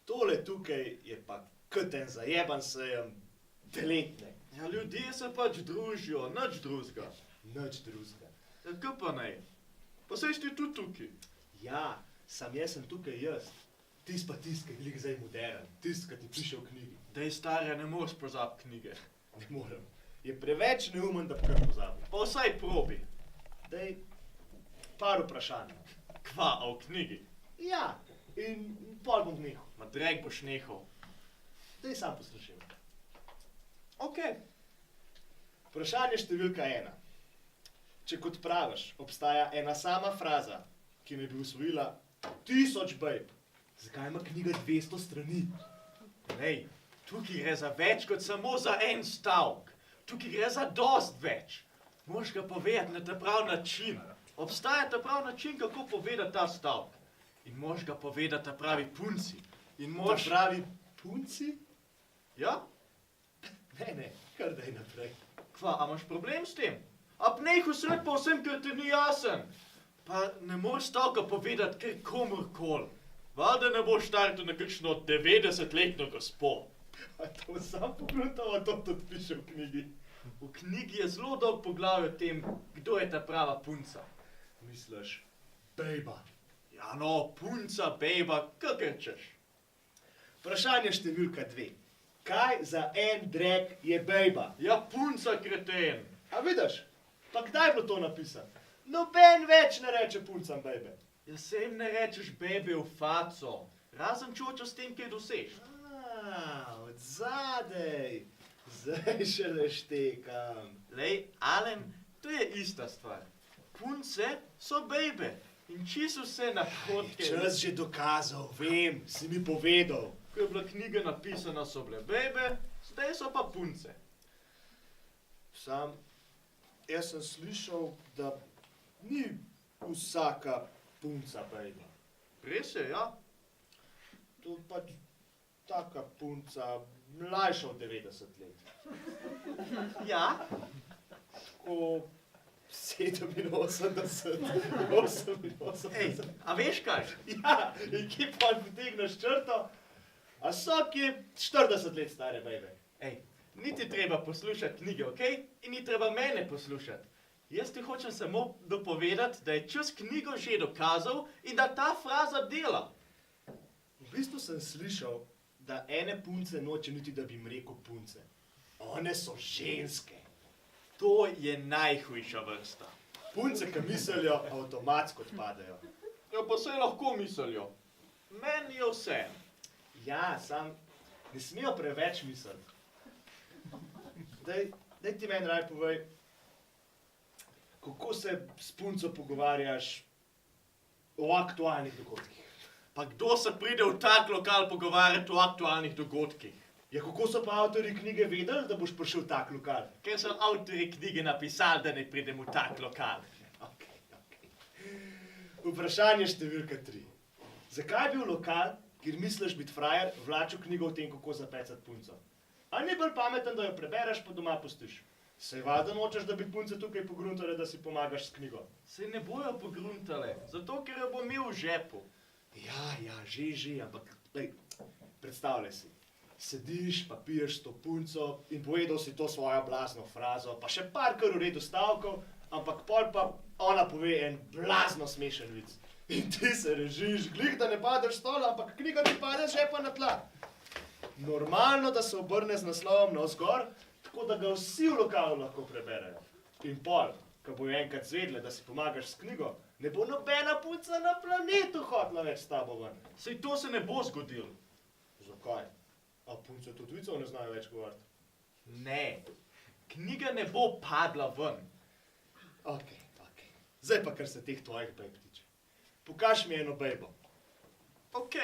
Tole tukaj je pa kot en zajeban sejem deletne. Ja, ljudje se pač družijo, nič drugega. Nič drugega. Ja, kaj pa ne? Pa saj ti tudi tukaj. Ja, sam jaz sem tukaj jaz. Tis pa tis, ki je lik zdaj modern. Tis, ki ti piše v knjigi. Dej, stare, ne moreš pozabiti knjige. Ne morem. Je preveč neumen, da bi kar pozabil. Pa vsaj probi. Dej, par vprašanj. Kva, a v knjigi? Ja, in pol bom nehal. Ma drek boš nehal. Dej sam poslušaj. Okej. Vprašanje številka 1. Če kot praviš, obstaja ena sama fraza, ki me bi usvojila 1000 bejb, zakaj ima knjiga 200 strani? Lej, tukaj gre za več kot samo za en stavek. Tukaj gre za dost več. Moraš ga povedati na ta prav način. Obstaja ta prav način, kako povedati ta stavek. In moraš ga povedati ta pravi punci. In moraš... Ta pravi punci? Ja? Ne, kar daj naprej. Kva, a imaš problem s tem? A pnehu sred pa vsem, ker ti ni jasen. Pa ne moreš stavka povedati kar komorkoli. Valjda ne boš startil na kakšno 90-letno gospo. A to sam pogledal, a to tudi piše v knjigi. V knjigi je zelo dolg poglavje o tem, kdo je ta prava punca. Misliš, bejba. Ja no, punca, bejba, kakor češ. Vprašanje številka 2. Kaj za en drek je bejba? Ja, punca, kreten. A vidiš, pa kdaj je bilo to napisano? Noben več ne reče puncam bejbe. Ja, se jim ne rečeš bebe v faco. Razen če hočeš s tem kaj dosež. Od zadej. Zdaj šele štekam. Lej, Alen, to je ista stvar. Punce so bejbe. In čisto vse napotke... Čas že dokazal, vem, si mi povedal. Ko je bila knjiga napisana, so bile bejbe, zdaj so pa punce. Sam, jaz sem slišal, da ni vsaka punca bejba. Res je, ja. To je pač taka punca, mlajša od 90 let. Ja? Tako 87, 88. Ej, a veš kaj? Ja, in kje pa potegneš črto, a so kje 40 let stare bejbe. Ej, ni ti treba poslušati knjige, okej? In ni treba mene poslušati. Jaz ti hočem samo dopovedati, da je čez knjigo že dokazal in da ta fraza dela. V bistvu sem slišal, da ene punce noče niti, da bi jim rekel punce. One so ženske. To je najhujša vrsta. Punce, ki mislijo, avtomatsko odpadejo. Ja, pa saj lahko mislijo. Meni je vse. Ja, sam ne smejo preveč misliti. Daj ti meni raj povej, kako se s punco pogovarjaš o aktualnih dogodkih. Pa kdo se pride v tak lokal pogovarjati o aktualnih dogodkih? Ja, kako so pa avtorji knjige vedeli, da boš prišel v tak lokal? Ker so avtorji knjige napisali, da ne pridem v tak lokal. Okej. Vprašanje številka 3. Zakaj bi v lokal, kjer misliš biti frajer, vlačil knjigo o tem, kako zapecati punco? A ni bolj pameten, da jo prebereš, pa doma pustiš? Sej valjda nočeš, da bi punce tukaj pogruntale, da si pomagaš s knjigo. Se ne bojo pogruntale, zato ker jo bom imel v žepu. Ja, že, ampak, lej, predstavljaj si. Sediš, pa piješ s to punco in povedal si to svojo blazno frazo, pa še parkrat v redu stavkov, ampak pol pa ona pove en blazno smešen vic. In ti se režiš, glih, da ne padeš s stola, ampak knjiga ti pade z žepa na tla. Normalno, da se obrne z naslovom navzgor, tako da ga vsi v lokalu lahko preberejo. In pol, ko bojo enkrat zvedle, da si pomagaš s knjigo, ne bo nobena punca na planetu hotela več s tabo ven. Sej to se ne bo zgodilo. Zakaj? A punce tudi vicov ne znajo več govoriti? Ne, knjiga ne bo padla ven. Ok. Zdaj pa, kar se teh tvojih bejb tiče. Pokaž mi eno bejbo. Ok.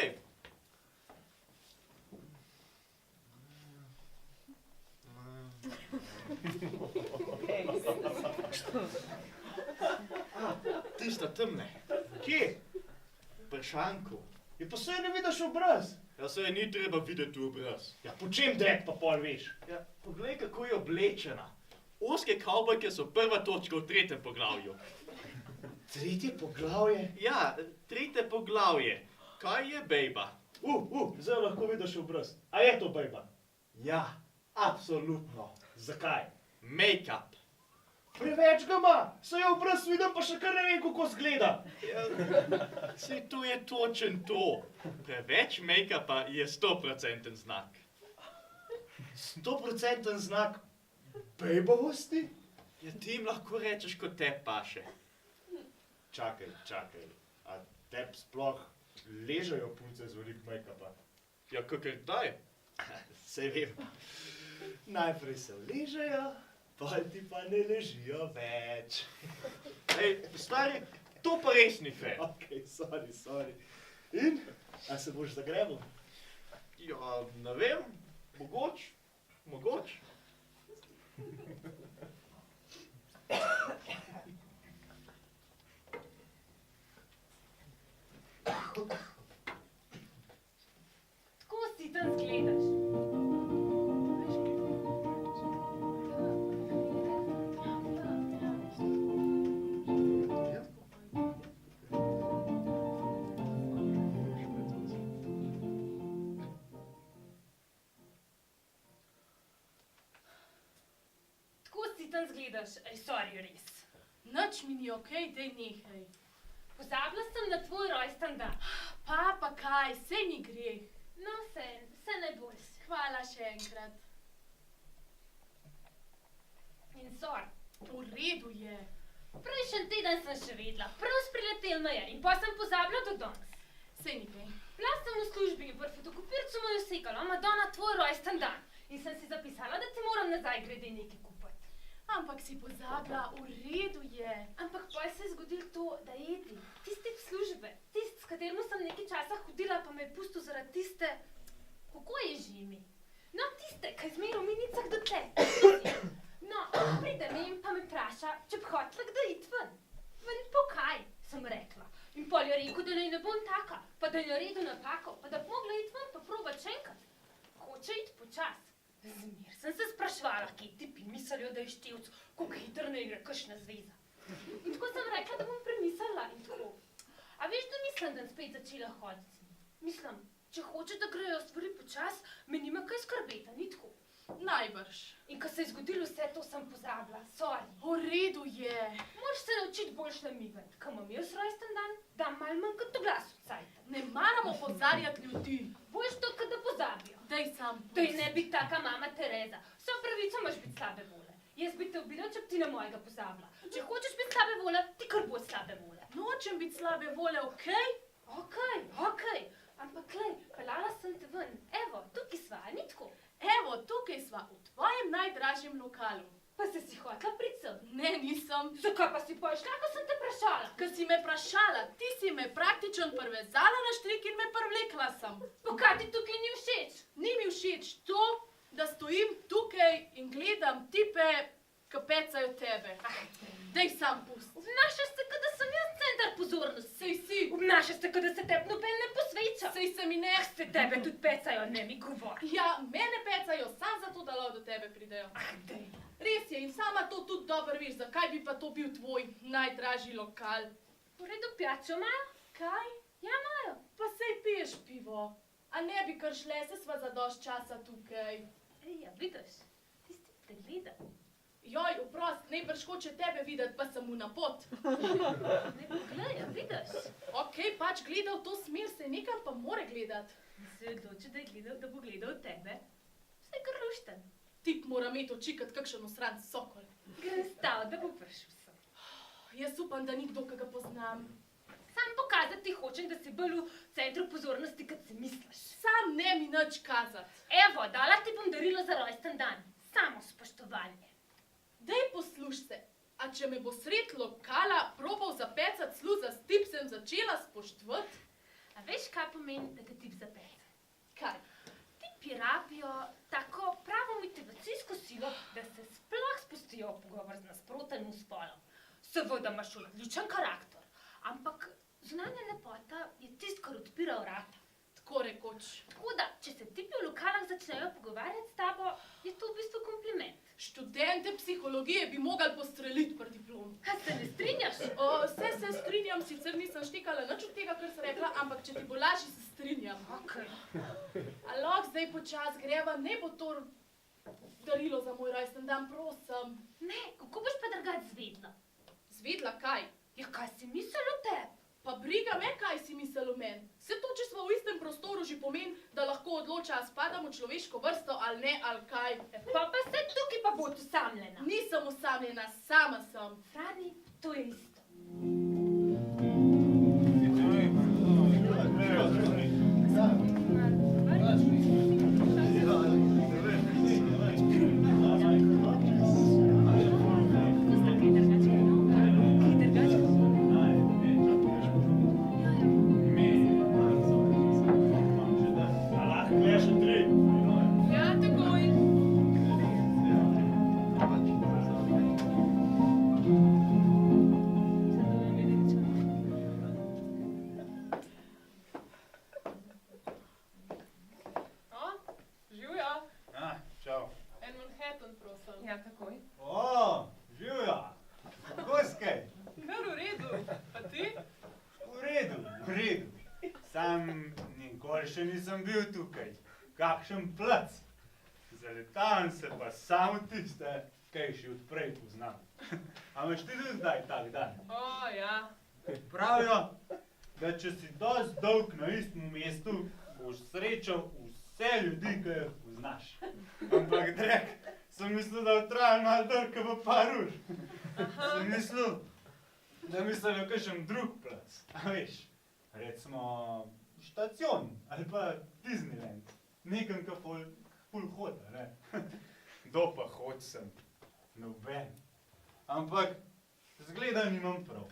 Tista temne. Kje? Pri šanku. Je pa saj ne vidiš obraz. Ja, se ni treba videti v obraz. Ja, po čem drek pa pol veš? Ja, poglej, kako je oblečena. Oske kavbojke so prva točka v 3. poglavju. 3. poglavje? Ja, 3. poglavje. Kaj je bejba? Zdaj lahko vidiš obraz. A je to bejba? Ja, absolutno. Zakaj? Make-up. Preveč ga ima, saj je obraz vidim, pa še kar ne vem, kako zgleda. Ja, sej to je točen to. Preveč make-upa je 100% znak. 100% znak bejbovosti? Ja, ti jim lahko rečeš, kot te paše. Čakaj. A teb sploh ležejo punce z veliko make-upa? Ja, kakor daj. Sej vem. Najprej se ležejo, pol ti pa ne ležijo več. Ej, stari, to pa res ni fair. Ok, sorry. In? A se boš zagrebil? Ja, ne vem, mogoče. Tako si tam zgledaš. Tam zgledaš, sorry, res. Nič mi ni okej, dej nehaj. Pozabila sem na tvoj rojsten dan. Pa kaj, sej ni greh. No, vse najboljše. Hvala še enkrat. In sorry. V redu je. Prejšnji teden sem še vedela, prav spriletel me je in pa sem pozabila do danes. Sej ni kaj. Bila sem v službi in v fotokopircu mu je sekala, Madonna, tvoj rojsten dan. In sem si zapisala, da ti moram nazaj grede nekaj kupiti. Ampak si pozabila, v redu je. Ampak pa se je zgodilo to, da je Edi, tisti v službe, tisti, s katerim sem nekaj časa hodila, pa me je pustil zaradi tiste, kako je že ime? No, tiste, kaj zmeraj v minicah do tle. No, pride mi in pa me vpraša, če bi hotela kdaj iti ven. Ven po kaj, sem rekla. In pol je rekel, da naj ne bom taka, pa da je naredil napako, pa da bi mogla iti ven, pa probat še enkrat. Hoče iti počas. Zmer sem se sprašvala, kje tipi mislijo, da je števc, koliko hitro ne gre kakšna zveza. In tako sem rekla, da bom premislila in tako. A veš, da mislim, da spet začela hoditi. Mislim, če hoče, da grejo stvari počas, me nima kaj skrbeti, ni tako. Najbrž. In ko se je zgodilo vse to, sem pozabila, sorry. V redu je. Moraš se naučiti boljš namigati. Ko imam jaz rojsten dan, dam malo manj kot v glasu cajta. Ne maramo opozarjati ljudi. Boljš to, kad da pozabijo. Dej sam pusti. Dej ne biti taka mama Tereza. Vso pravico imaš biti slabe vole. Jaz bi te ubila, če bi ti na mojega pozabila. Če hočeš biti slabe vole, ti kar bo slabe vole. Nočem biti slabe vole, okej? Okej. Ampak klej, pelala sem te ven. Evo, tukaj sva, ni tako. Evo, tukaj sva, v tvojem najdražjem lokalu. Pa se si hotela priti sem. Ne, nisem. Zakaj pa si pošla, ko sem te vprašala? Ko si me vprašala, ti si me praktično privezala na štrik in me privlekla sem. Pa kaj ti tukaj ni všeč? Ni mi všeč to, da stojim tukaj in gledam tipe, ki pecajo tebe. Dej sam pusti. Obnašaš se, kot da sem jaz center pozornosti. pozornost. Sej si, Obnašaš se, kot da se tebi noben ne posveča. sej se mi ne. Se tebe tudi pecajo, ne mi govori. Ja, mene pecajo sam zato, da lahko do tebe pridejo. Dej. Res je in sama to tudi dobro veš, zakaj bi pa to bil tvoj najdražji lokal. V redu pijačo imajo? Kaj? Ja, imajo. Pa sej piješ pivo. A ne bi kar šle, se sva za dost časa tukaj. Ej, ja, vidiš, tisti te gleda. Joj, oprost, najbrž hoče tebe videti, pa sem mu na pot. Ne poglej, ja, vidiš. Okej, pač gleda v to smer, se nekam pa more gledati. Se je odločil, da bo gledal tebe. Vse kar lušten. Tip mora imeti oči kot kakšen osran sokol. Grem stav, da bo prišel sem. Jaz upam, da ni kdo, ki ga poznam. Sam pokazati hočem, da si bolj v centru pozornosti, kot si misliš. Sam ne mi nič kazati. Evo, dala ti bom darilo za rojsten dan. Samo spoštovanje. Dej posluš se, a če me bo sred lokala probal zapecati sluza s tip, sem začela spoštovati? A veš, kaj pomeni, da te tip zapece? Kaj? Tipi rabijo tako pravo motivacijsko silo, da se sploh spustijo v pogovor z nasprotnim spolom. Seveda imaš odličen karakter, ampak zunanja lepota je tisto, kar odpira vrata. Tako rekoč. Tako da, če se tipi v lokalah začnejo pogovarjati s tabo, je to v bistvu kompliment. Študente psihologije bi mogli postreliti pri diplomi. Kaj se ne strinjaš? Vse se strinjam, sicer nisem štekala nič od tega, kar si rekla, ampak če ti bo lažje, se strinjam. Okay. A lahko zdaj počas greva, ne bo to darilo za moj rojsten dan, prosim. Ne, kako boš pa drugače zvedla? Zvedla kaj? Ja, kaj si mislil o tebi? Pa briga me, kaj si misel o meni. Vse to, če smo v istem prostoru, že pomeni, da lahko odloča, a spadam v človeško vrsto ali ne, ali kaj. Pa se tukaj pa bo osamljena. Nisem osamljena, sama sem. Frani, to je isto. Ja, takoj. Živjo, Čau. en Manhattan, prosim. Ja, takoj. O, živjo. Kako si kaj? Kar v redu, pa ti? V redu, v redu. Sam nikoli še nisem bil tukaj. Kakšen plac. Zaletavam se pa samo tiste, kaj še odprej poznam. A imaš ti tudi zdaj tak dan? O, ja. Pravijo, da če si dosti dolg na istem mestu, boš srečal vse ljudi, ki jih poznaš. Ampak drek, sem mislil, da utrajam malo dol, kot pa par ur. Sem mislil, da mislijo kakšen drug plac. A veš, recimo štacion ali pa Disneyland. Nekam, ka ful hoda, ne? Kdo pa hod sem? Noben. Ampak zgleda nimam prav,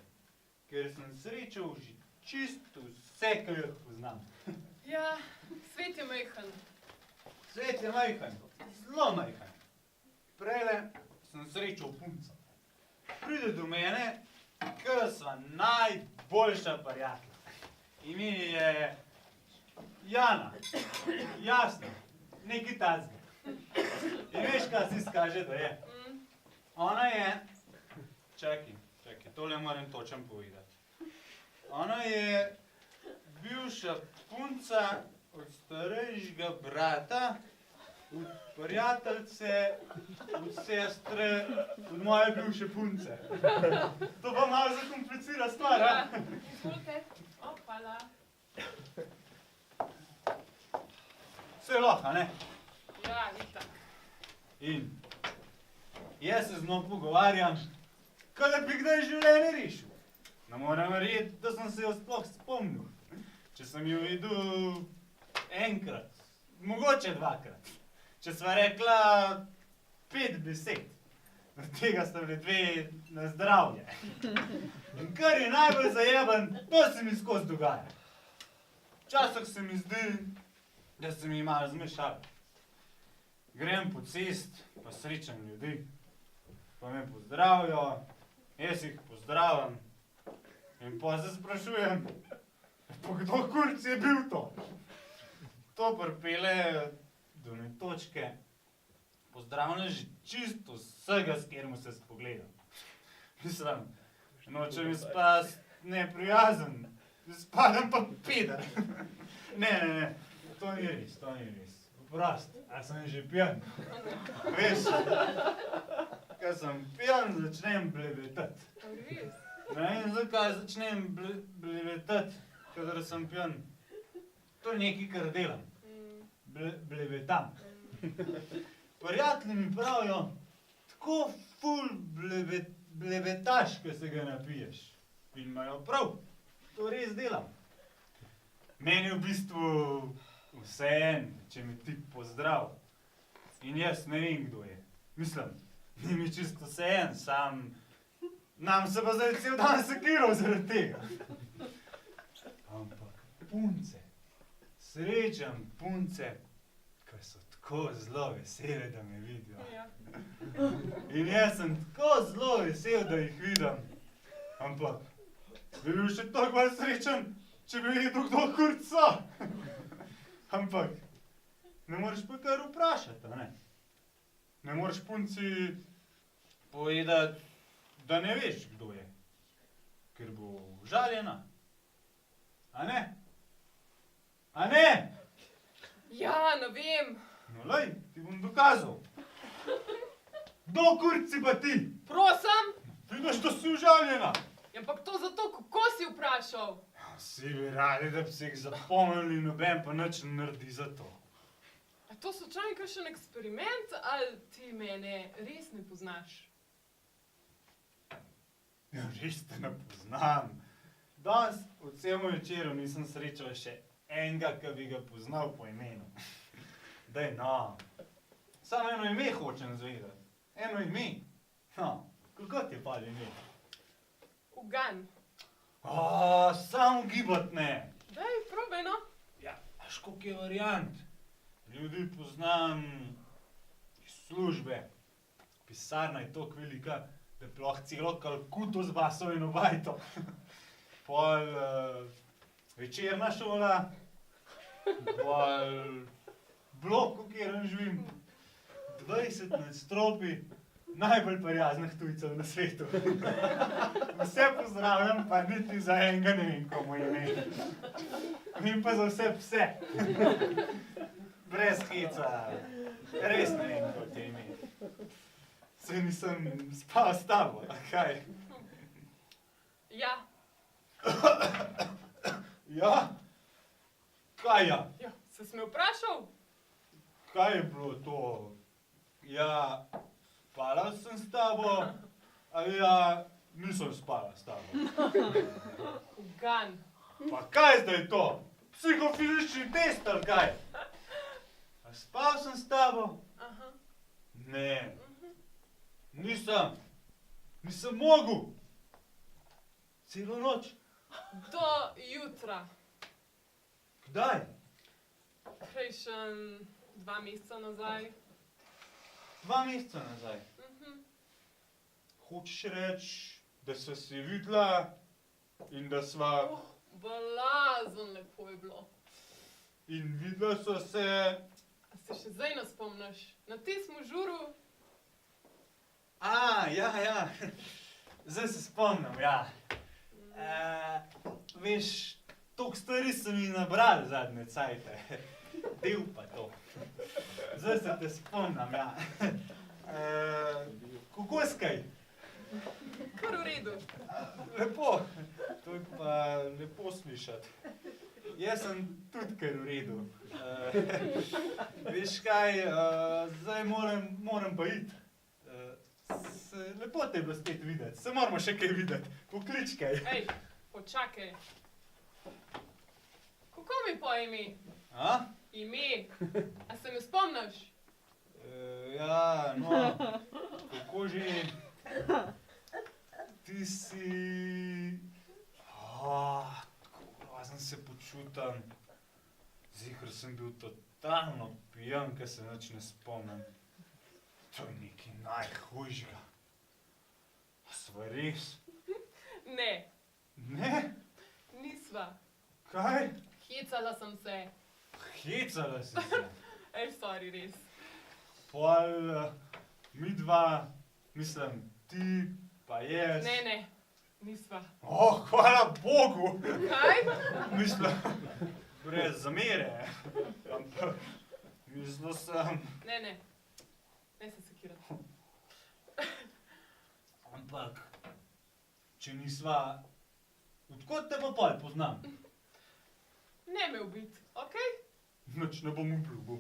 ker sem srečal že čisto vse, ki jih poznam. Ja, svet je majhen. Svet je majhen, zelo majhen. Prejle sem srečal punco. Pride do mene, ker sva najboljša prijatelja. Ime je Jana. Jasno, nekaj tazga. In veš, kaj si skaže, da je? Ona je... Čakaj, tole moram točen povedati. Ona je bivša punca od starejšega brata, od prijateljce, od sestre, od moje bivše punce. To pa malo zakomplicira stvar, a? Izvolite. Opala. Vse lahko, a ne? Ja, itak. In jaz se z njo pogovarjam, kot da bi kdaj življenje rešil. Ne moram verjeti, da sem se jo sploh spomnil. Če sem jo videl enkrat, mogoče dvakrat. Če sva rekla 5 besed, od tega sta bili 2 na zdravje. In kar je najbolj zajeben, to se mi skozi dogaja. Včasih se mi zdi, da se mi malo zmešava. Grem po cest, pa srečam ljudi, pa me pozdravijo, jaz jih pozdravim In pa se sprašujem, pa kdo kurc je bil to? To pripelje do ne točke, pozdravljaš čisto vsega, s katerim se spogledam. Mislim, nočem izpast neprijazen, izpadem pa peder. Ne, to ni res. Prost, a sem že pijan. Veš, ko sem pijan, začnem blevetati. Res? Ne vem, zakaj začnem blevetati, kadar sem pijan. To je nekaj, kar delam. Blevetam. Prijatelji mi pravijo, tako ful blevetaš, ko se ga napiješ. In imajo prav, to res delam. Meni je v bistvu vseeno, če me ti pozdrav. In jaz ne vem, kdo je. Mislim, ni mi čisto vseeno, sam nam se pa zdaj cel dan sekiral zaradi tega. Ampak punce, srečam punce, ki so tako zelo vesele, da me vidijo. Ja. In jaz sem tako zelo vesel, da jih vidim. Ampak bi bil še tako bolj srečen, če bi videl, kdo kurc so. Ampak ne moreš pa kar vprašati, a ne? Ne moreš punci povedati, da ne veš, kdo je. Ker bo užaljena. A ne? A ne? Ja, ne vem. No lej, ti bom dokazal. Kdo kurc si pa ti? Prosim? Vidiš, da si užaljena. Ja, ampak to zato, kako si vprašal? Vsi bi radi, da bi se jih zapomnili, noben pa nič ne naredi za to. A to slučajno kakšen eksperiment, ali ti mene res ne poznaš? Ja, res te ne poznam. Danes v celem večeru nisem srečal še enega, ki bi ga poznal po imenu. Daj, no. Samo eno ime hočem zvedeti. Eno ime. No, kako ti je pa ime? Ugan. Samo gibat ne. Daj, probaj, no. Ja, veš, koliko je variant. Ljudi poznam iz službe. Pisarna je toliko velika, da bi lahko celo Kalkuto zbasal in obajto. Pol večerna šola, pol blok, v katerem živim, 20 nadstropij, najbolj prijaznih tujcev na svetu. Vse pozdravljam, pa niti za enega ne vem, komu je ime. Vem pa za vse pse. Brez heca. Res ne vem, kako ti je ime. Saj nisem spal s tabo, a kaj? Ja. Ja? Kaj ja? Ja, se si me vprašal? Kaj je bilo to? Ja, spala sem s tabo, ali ja, nisem spala s tabo. Ugan. Pa kaj zdaj to? Psihofizični test ali kaj? A spal sem s tabo? Aha. Ne. Nisem. Nisem mogel. Celo noč. Do jutra. Kdaj? Prejšen 2 meseca nazaj. 2 meseca nazaj. Hočeš reči, da sva se videla in da sva... Balazen lepo je bilo. In videla sva se... A se še zdaj ne spomniš? Na tistem žuru? Ja. Zdaj se spomnim, ja. Veš, toliko stvari so mi nabrali zadnje cajte. Del pa to. Zdaj se te spomnim, ja. Kako skaj? Kar v redu. Lepo. To je pa lepo slišati. Jaz sem tudi kar v redu. Veš kaj, zdaj moram pa iti. Lepo te je bilo spet videti. Se moramo še kaj videti. Poklič kaj. Ej, počakaj. Kako mi po ime? A? Ime. A se me spomniš? Ja, no. Kako že? Ti si... Tako grozno se počutam. Ziher sem bil totalno pijan, ker se nič ne spomnim. To je nekaj najhujšega. A sva res? Ne. Ne? Nisva. Kaj? Hecala sem se. Hecala si se. Ej, sorry, res. Pol, midva, mislim, ti pa jaz. Ne, nisva. Hvala Bogu! Kaj? Mislim, brez zamere. Ampak, mislil sem... Ne se sekirati. Ampak, če nisva... Odkot te pa pol poznam? Ne me ubit, okej? Nič ne bom obljubil.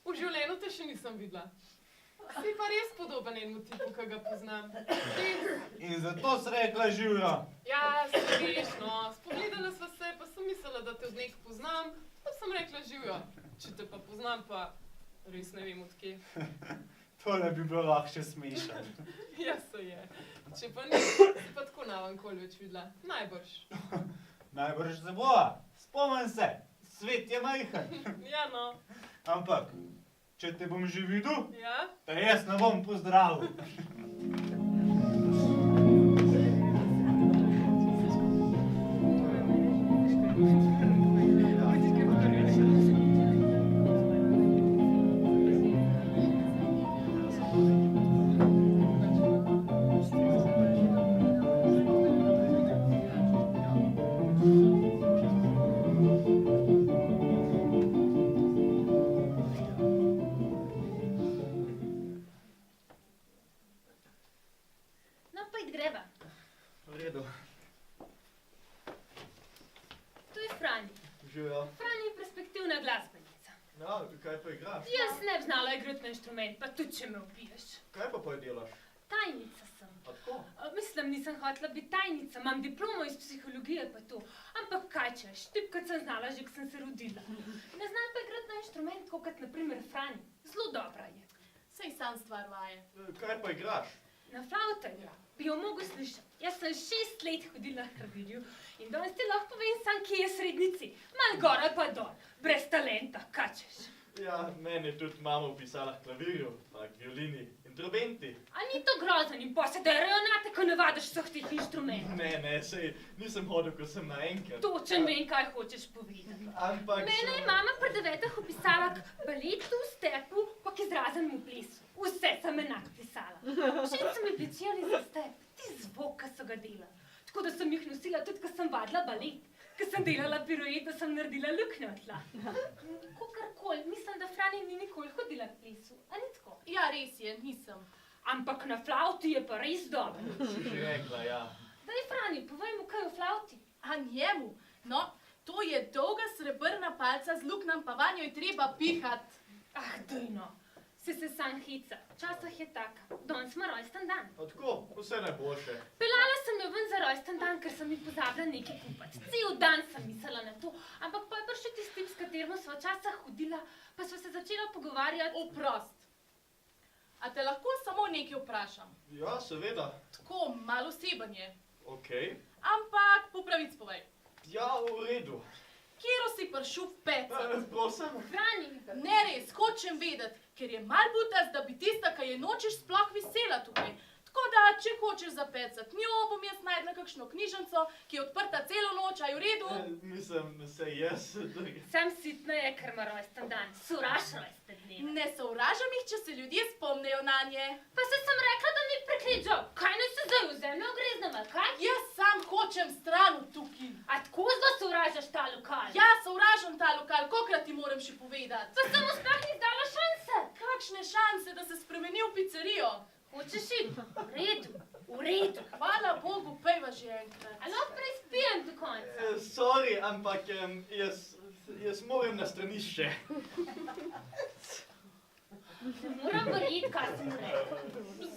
V življenju te še nisem videla. Si pa res podoben enemu tipu, ki ga poznam. In zato si rekla živjo. Ja, se veš, no. Spogledala sva se, pa sem mislila, da te od nek poznam, pa sem rekla živjo. Če te pa poznam, pa res ne vem odkje. Tole bi bilo lahko še smešno. Ja, se je. Če pa ni, si pa tako navankoli več videla. Najbrž. Najbrž se bova. Spomnim se, svet je majhen. Ja, no. Ampak, če te bom že videl, Ja? te jaz ne bom pozdravil. No, pa id greva. V redu. To je Franji. Živijo. Franji je perspektivna glasbenica. Ja, kaj pa igraš? Jaz ne bi znala igrati na inštrument, pa tudi če me ubiješ. Kaj pa delaš? Tajnica sem. A tako? Mislim, nisem hotela biti tajnica, imam diplomo iz psihologije pa to. Ampak kaj češ, tipkat sem znala že, ko sem se rodila. Ne znam pa igrati na inštrument, tako kot na primer Franji. Zelo dobra je. Sej sam stvar vaje. Kaj pa igraš? Na flavtanju bi jo mogel slišati. Jaz sem 6 let hodila k klavirju in danes ti lahko povem sam, kje je srednici. Mal gor ali pa dol, brez talenta, kaj češ. Ja, meni je tudi mama upisala k klavirju, pa k violini in trobenti. A ni to grozen in pa se derajo nate, ko ne vadiš vseh teh inštrumentov. Ne, sej nisem hodil, ko sem naenkrat. Točen vem, kaj hočeš povedati. Ampak Mene je mama pri 9 upisala k baletu, stepu, pa k izrazenemu plesu. Vse sem enak pisala. Všeč so mi večeri za step, ti zvok, ki so ga delali. Tako da sem jih nosila tudi, ko sem vadila balet. Ko sem delala piruet, da sem naredila luknjo v tla. Kakorkoli, mislim, da Franja ni nikoli hodila k plesu. A ni tako? Ja, res je, nisem. Ampak na flavti je pa res dobro. si že rekla, ja. Daj, Franji, povej mu, kaj je v flavti. A njemu? No, to je dolga srebrna palca z luknjam, pa vanjo je treba pihati. Ah, daj no. Se sam heca. Včasih je taka. Danes ima rojsten dan. A tako, vse najboljše. Pelala sem jo ven za rojsten dan, ker sem ji pozabila nekaj kupiti. Cel dan sem mislila na to, ampak pa je prišel tisti tip, s katerim sva včasih hodila, pa sva se začela pogovarjati. Oprost. A te lahko samo nekaj vprašam? Ja, seveda. Tako, malo oseben je. Okej. Ampak po pravic povej. Ja, v redu. Kjero si prišel v pecat? Prosim. Frani, Ne res, hočem vedeti, ker je mal butast, da bi tista, ki je nočeš, sploh visela tukaj. Tako da, če hočeš zapecati njo, bom jaz najdla kakšno knjižnico, ki je odprta celo noč, a je v redu? Mislim, se jaz... sam sitna je, ker ima rojsten dan. Suraš rojsten dnev. Ne sovražam jih, če se ljudje spomnejo na nje. Pa se sem rekla, da ni prekličal. Kaj naj se zdaj v zemljo ogreznem, ali kaj? Jaz sam hočem stran od tukaj. A tako zelo sovražaš ta lokal? Ja, sovražam ta lokal, kolikrat ti moram še povedati. Pa sem mu sploh ni dala šanse. Kakšne šanse, da se spremeni v pizzerijo? Hočeš iti? V redu, v redu. Hvala Bogu, pejva že enkrat. A lahko prespijem do konca? Sorry, ampak jaz moram na stranišče. Ne moram verjeti, kaj sem rekla.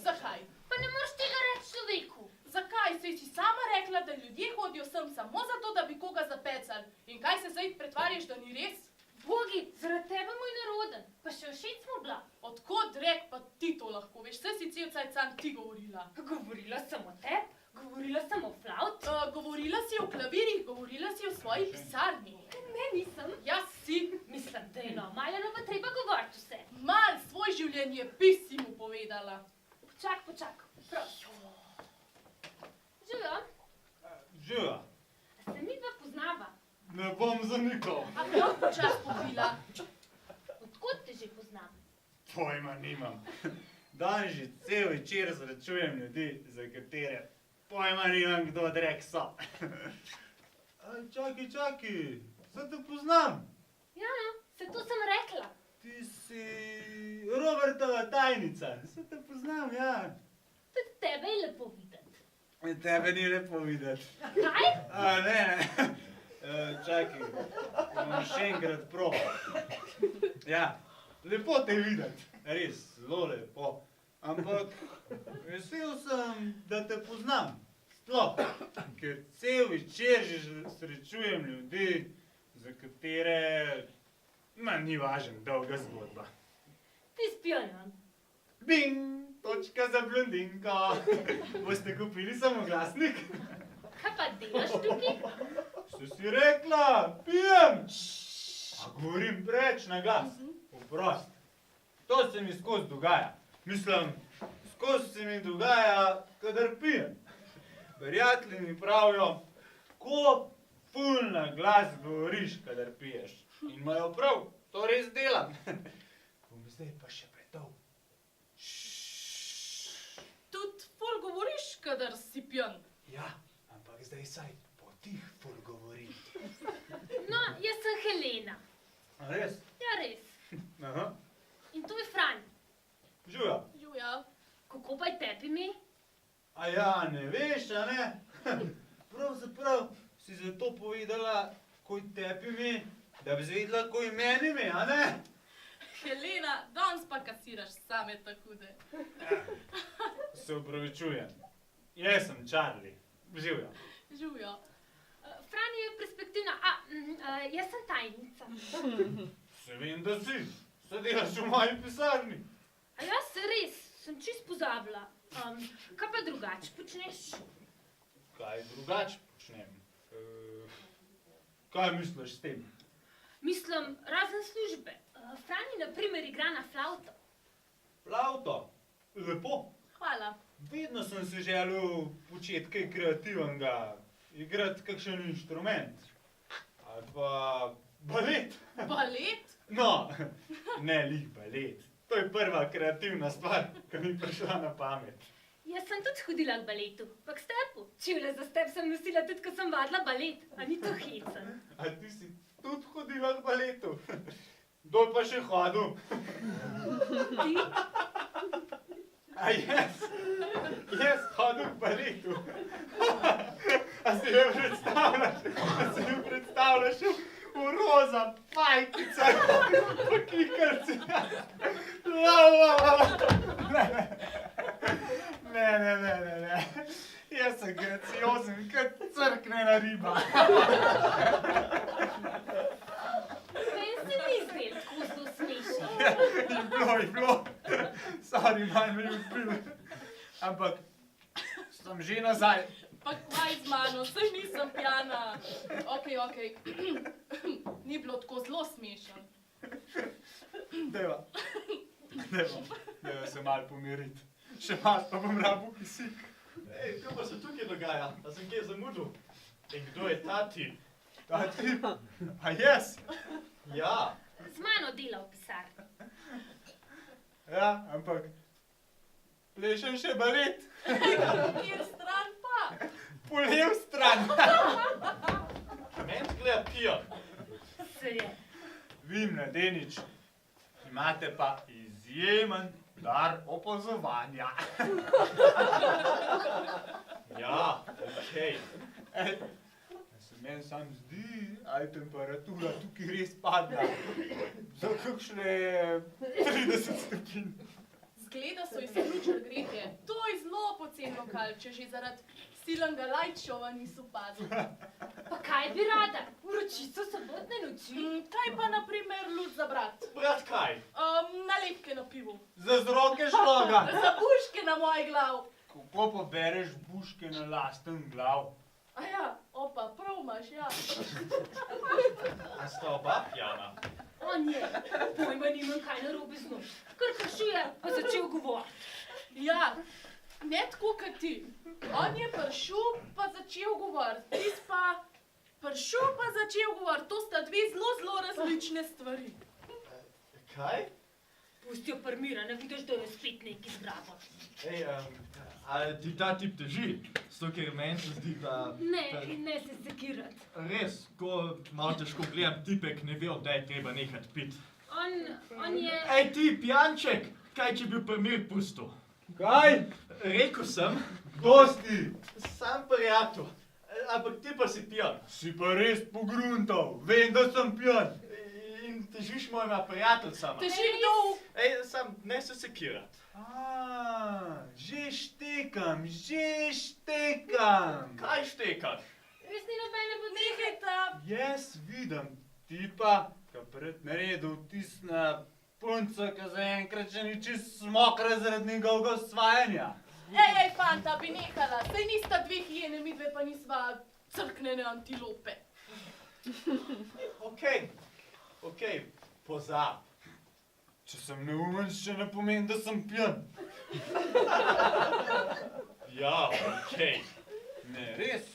Zakaj? Pa ne moreš tega reči človeku. Zakaj? Saj si sama rekla, da ljudje hodijo sem samo zato, da bi koga zapecali. In kaj se zdaj pretvarjaš, da ni res? Bogi, zaradi tebe moj naroden. Pa še všeč smo bila. Odkot rek pa ti to lahko veš? Saj si cel cajt sam ti govorila. Govorila sem o tebi, govorila sem o flavt. Govorila si o klavirjih, govorila si o svoji pisarni. Ne, nisem. Jaz si. Mislim, da je normalno, pa treba govoriti vse. Mal svoj življenjepis si mu povedala. Počak, prosim. Živjo, Živa. a se midva poznava? Pojma nimam. Danes že cel večer srečujem ljudi, za katere pojma nimam, kdo drek so. Čakaj, se te poznam. Ja, se to sem rekla. Ti si Robertova tajnica. Se te poznam, ja. Tudi tebe je lepo videti. Tebe ni lepo videti. Kaj? Ne. Čakaj, bom še enkrat probal. Ja, lepo te videti. Res, zelo lepo. Ampak vesel sem, da te poznam. Sploh, ker cel večer že srečujem ljudi, za katere ni važen, dolga zgodba. Ti spionan. Bing, točka za blondinko. Boste kupili samoglasnik? Kaj pa delaš tukaj? Si rekla, pijem. A govorim preč na glas. Oprosti. To se mi skozi dogaja. Mislim, skozi se mi dogaja, kadar pijem. Prijatelji mi pravijo, ko ful na glas govoriš, kadar piješ. In imajo prav, to res delam. Bom zdaj pa še predolg. Tudi ful govoriš, kadar si pijan. Ja, ampak zdaj saj potih ful govorim. No, jaz sem Helena. A res? Ja, res. Aha. In to je Fran. Žuja. Žuja. Kako pa je tebi ime? A ja, ne veš, a ne? Pravzaprav si zato povedala, koj tebi ime, da bi zvedela, koj meni ime, a ne? Helena, danes pa kasiraš same takude. Se upravičujem. Jaz sem Charlie. Živjo. Žujo. Fran je perspektivna, jaz sem tajnica. Se vem, da si. Se delaš v moji pisarni. A ja, se res, sem čist pozabila. Kaj pa drugače počneš? Kaj drugače počnem? Kaj misliš s tem? Mislim, razen službe. Fran na primer igra na flavto. Flavto. Lepo. Hvala. Vedno sem si želel početi kaj kreativnega, igrati kakšen inštrument. Ali pa balet. Balet? No, ne lih balet. To je prva kreativna stvar, ki mi je prišla na pamet. Jaz sem tudi hodila k baletu, pa k stepu. Čevlje za step sem nosila tudi, ko sem vadila balet, a ni to hecen. A ti si tudi hodila k baletu? Kdo pa še hodil? Ti? A jaz hodil k baletu. A si me predstavljaš v roza pajkica, pa kikarci. Ne. Jaz sem graciozen, kot crknena riba. Meni se ni zdel, tako zelo smešno. Je bilo. Sorry, manj me je uspilo. Ampak sem že nazaj. Pa kvaj z mano, saj nisem pijana. Okej. Ni bilo tako zelo smešno. Deva se malo pomiriti. Še malo pa bom rabil kisik. Ej, kaj pa se tukaj dogaja? A sem kje zamudil? In kdo je ta tip? Ta tip? A jaz? Ja. Z mano dela v pisarni. Ja, ampak plešem še balet. Kjer stran pa? Polev stran. Ment gleda pijan. Se je. Vi, mladenič, imate pa izjemen dar opazovanja. Ja, okej. Se meni sam zdi, a je temperatura tukaj res padla. Za kakšne 30 stopinj. Zgleda so izključili gretje. To je zelo pocen lokal, če že zaradi silenga lajčova niso padli. Pa kaj bi rada? Vročico sobotne noči? Kaj pa na primer luč za brat? Brat kaj? Nalepke na pivu. Za zroke šloga. Za buške na moj glav. Kako pa bereš buške na lasten glav? A ja, opa, prav imaš, ja. A sta oba pijana? On je. Pojma nimam kaj narobe z njo. Kar kršuje, pa začel govoriti. Ja, ne tako kot ti. On je prišel pa začel govoriti. Ti pa prišel pa začel govoriti. To sta dve zelo različne stvari. Kaj? Pusti jo parmira, ne vidiš, da jo spet neki zgrabo. Ej, ali ti ta tip teži? Zato, ker meni se zdi, da... Ne se sekirat. Res, ko malo težko gledam tipe, ki ne vejo, da je treba nehati piti. On je... Ej, ti, pijanček, kaj če bi primir pustil? Kaj? Rekel sem, Dosti! sam prijatelj, ampak ti pa si pijan. Si pa res pogruntal, vem, da sem pijan. In težiš mojima prijateljcama. Teži kdo? Ej, sam ne se sekirat. Že štekam. Kaj štekaš? Res ni nobene potrebe. Nehajta. Jaz vidim tipa, ki pred naredil tisna punca, ki zaenkrat še ni čist mokra zaradi njegovega osvajanja. Ej, fanta, bi nehala. Saj nista dve hijene, midve pa nisva crknene antilope. Okej, pozab. Če sem neumen, še ne pomeni, da sem pijan. Ja, okej. Ne, res.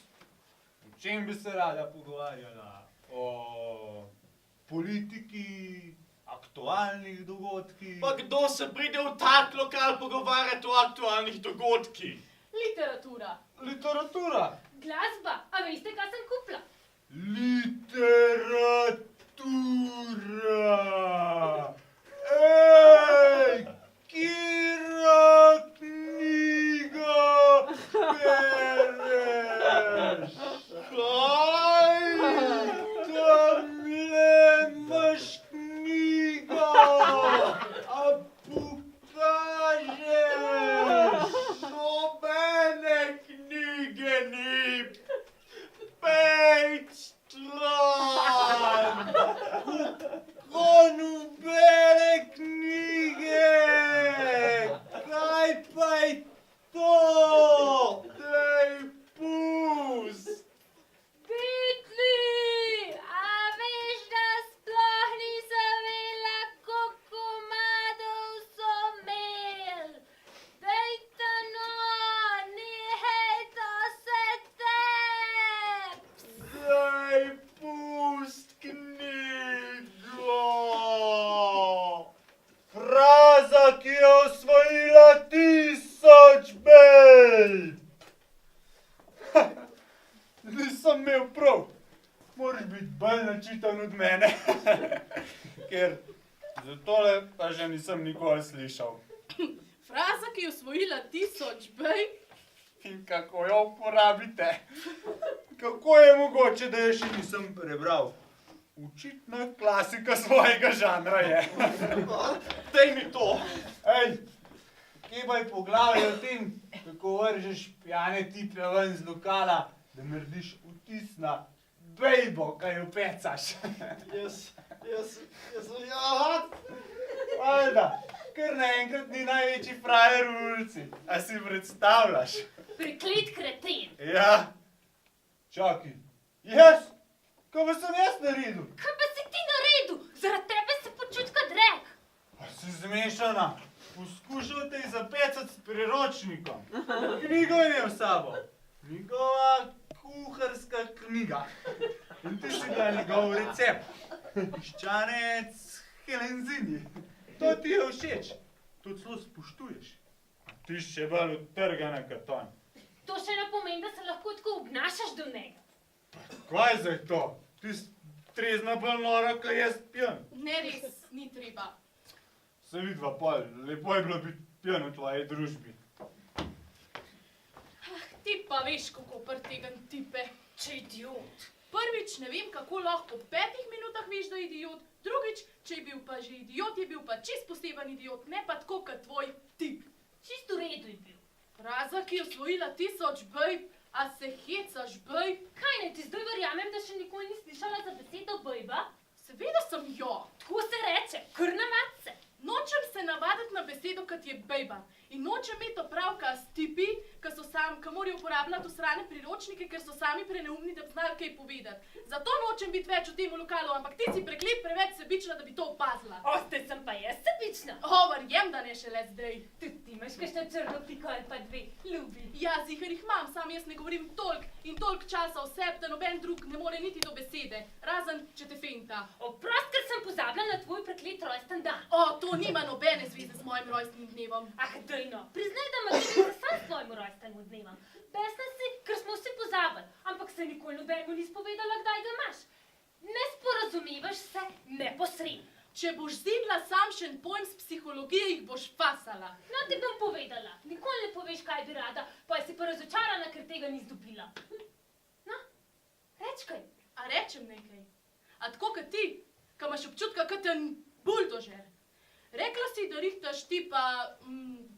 O čem bi se rada pogovarjala? O politiki, aktualnih dogodkih? Pa kdo se pride v tak lokal pogovarjati o aktualnih dogodkih? Literatura. Literatura. Glasba, a veste, kaj sem kupila? Literatura. Ej, katera knjiga bereš? Kaj? Tamle imaš knjigo, a pokažeš? Nobene knjige ni. Pejč stran. Kako nobene knjige? Kaj pa je to? Dej pust. Bitli, a veš, da sploh nisem imela, koliko komadov so imel. Dejte no, nehajte se tept. Dej pust knjigo. Fraza, ki je osvojila 1000 bejb. Nisem imel prav. Moraš biti bolj načitan od mene. Ker za tole pa že nisem nikoli slišal. Fraza, ki je osvojila 1000 bejb. In kako jo uporabite? Kako je mogoče, da je še nisem prebral? Očitna klasika svojega žanra je. Dej mi to. Ej, kje pa je poglavje o tem, kako vržeš pijane tipe ven z lokala, da narediš vtis na bejbo, kaj jo pecaš. Valjda, ker naenkrat ni največji frajer v ulici. A si predstavljaš? Preklet kreten. Ja. Čakaj, jaz? Kaj pa sem jaz naredil? Kaj pa si ti naredil? Zaradi tebe se počuti kot drek. A si zmešana? Poskušal te zapecati s priročnikom. Knjigo imel s sabo. Njegova kuharska knjiga. In ti si dal njegov recept. Piščanec Helenzini. To ti je všeč. To celo spoštuješ. A ti še bolj utrgana kot on. To še ne pomeni, da se lahko tako obnašaš do njega. Kaj zdaj to? Ti si trezna bolj nora, ko jaz pijan. Ne res, ni treba. Se vidva pol, lepo je bilo biti pijan v tvoji družbi. Ti pa veš, kako prtegam tipe. Če idiot. Prvič ne vem, kako lahko v 5 minutah veš, da je idiot. Drugič, če je bil pa že idiot, je bil pa čist poseben idiot, ne pa tako kot tvoj tip. Čisto v redu je bil. Fraza, ki je osvojila 1000 bejb, a se hecaš bejb? Kaj ne, ti zdaj verjamem, da še nikoli ni slišala za besedo bejba? Seveda sem jo. Tako se reče, kar na matce. Nočem se navaditi na besedo, kot je bejba. In nočem imeti opravka s tipi, ki morajo uporabljati usrane priročnike, ker so sami preneumni, da bi znali kaj povedati. Zato nočem biti več v tem lokalu, ampak ti si preklet preveč sebična, da bi to opazila. Oste sem pa jaz sebična. Verjem, da ne šele zdaj. Tudi ti imaš kakšno črno piko ali pa dve, ljubi. Ja, ziher jih imam, sam jaz ne govorim toliko časa o sebi, da noben drug ne more niti do besede, razen če te fenta. Oprost, ker sem pozabila na tvoj preklet rojsten dan. To nima nobene zveze z mojim rojstnim dnevom. Dajno, priznaj, da me gre sam s tvojim rojstnim dnevom. Besna si, ker smo vsi pozabili, ampak se nikoli nobenemu nisi povedala, kdaj ga imaš. Ne sporazumevaš se neposredno. Če boš zidla samšen pojem z psihologije, jih boš fasala. No, ti bom povedala. Nikoli ne poveš, kaj bi rada, pa si pa razočarana, ker tega nisi dobila. No, reč kaj. A rečem nekaj. A tako kot ti, ki imaš občutka kot ten buldožer. Rekla si, da rihtaš tipa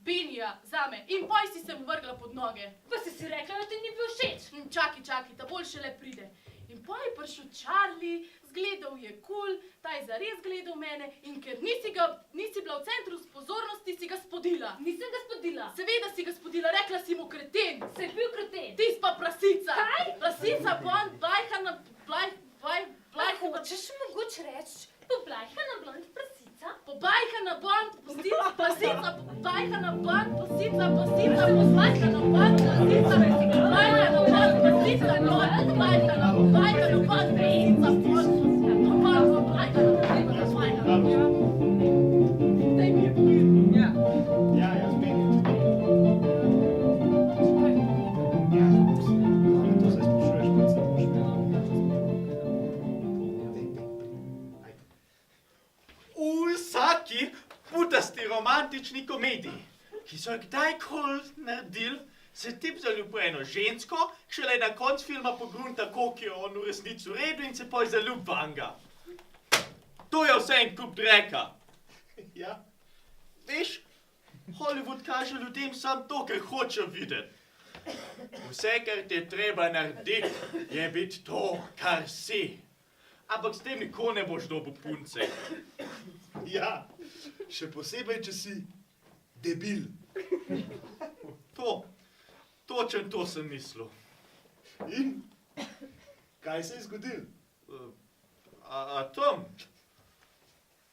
Benija zame in poj si se mu vrgla pod noge. Pa si rekla, da ti ni bil všeč. Čakaj, ta bolj šele pride. In poj je prišel Charlie, zgledal je kul, ta je zares gledal mene in ker nisi bila v centru pozornosti, si ga spodila. Nisem ga spodila. Seveda si ga spodila, rekla si mu kreten. Se je bil kreten. Ti si pa prasica. Kaj? Prasica, blajhana, Hočeš mogoče reči, poblajhana blond prasica? Pobajhana blond prasica, prasica, pobajhana blond prasica, prasica, pobajhana blond prasica, pobajhana blond prasica, pobajhana blond prasica, Daj mi je pojedi. Ja, zmeni. Ja, to se sprašuješ, kot se boš imela. V vsaki putasti romantični komediji, ki so jo kdajkoli naredili, se tip zaljubi v eno žensko, šele na konc filma pogrunta, koliko je on v resnici v redu in se poj zaljubi vanga. To je vse en kup dreka. Ja, Veš, Hollywood kaže ljudem samo to, kar hoče videti. Vse, kar ti je treba narediti, je biti to, kar si. Ampak s tem nikoli ne boš dobil punce. ja, še posebej, če si debil. Točen to sem mislil. In kaj se je zgodilo? A tam?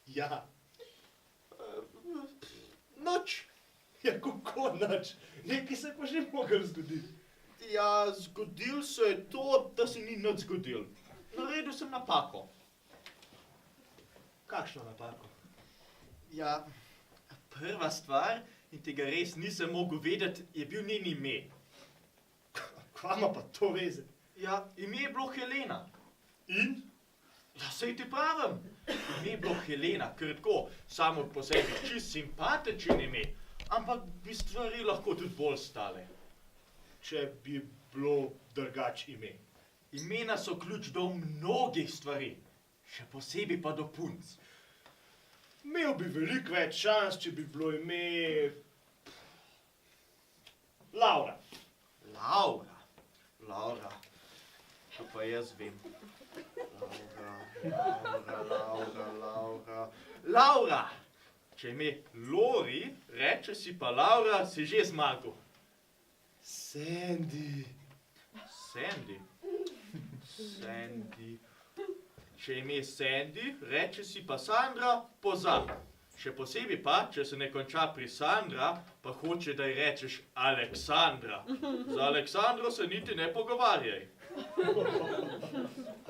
Ja, Noč. ja, kako nič? Nekaj se je pa že moglo zgoditi. Ja, zgodil se je to, da se ni nič zgodil. Naredil sem napako. Kakšno napako? Ja, prva stvar, in tega res nisem mogel vedeti, je bil njen ime. Kva ima pa to veze? Ja, ime je bilo Helena. In? Ja, sej ti pravim. Ime je bilo Helena, ker tako, samo po sebi čist simpatičen ime, ampak bi stvari lahko tudi bolj stale. Če bi bilo drugač ime. Imena so ključ do mnogih stvari, še posebej pa do punc. Imel bi veliko več šans, če bi bilo ime... Laura. Laura. To pa jaz vem. Laura. Če ime Lori, reče si pa Laura, si že zmagal. Sandy. Sandy. Če ime Sandy, reče si pa Sandra, pozab. Še posebej pa, če se ne konča pri Sandra, pa hoče, da ji rečeš Aleksandra. Za Aleksandro se niti ne pogovarjaj.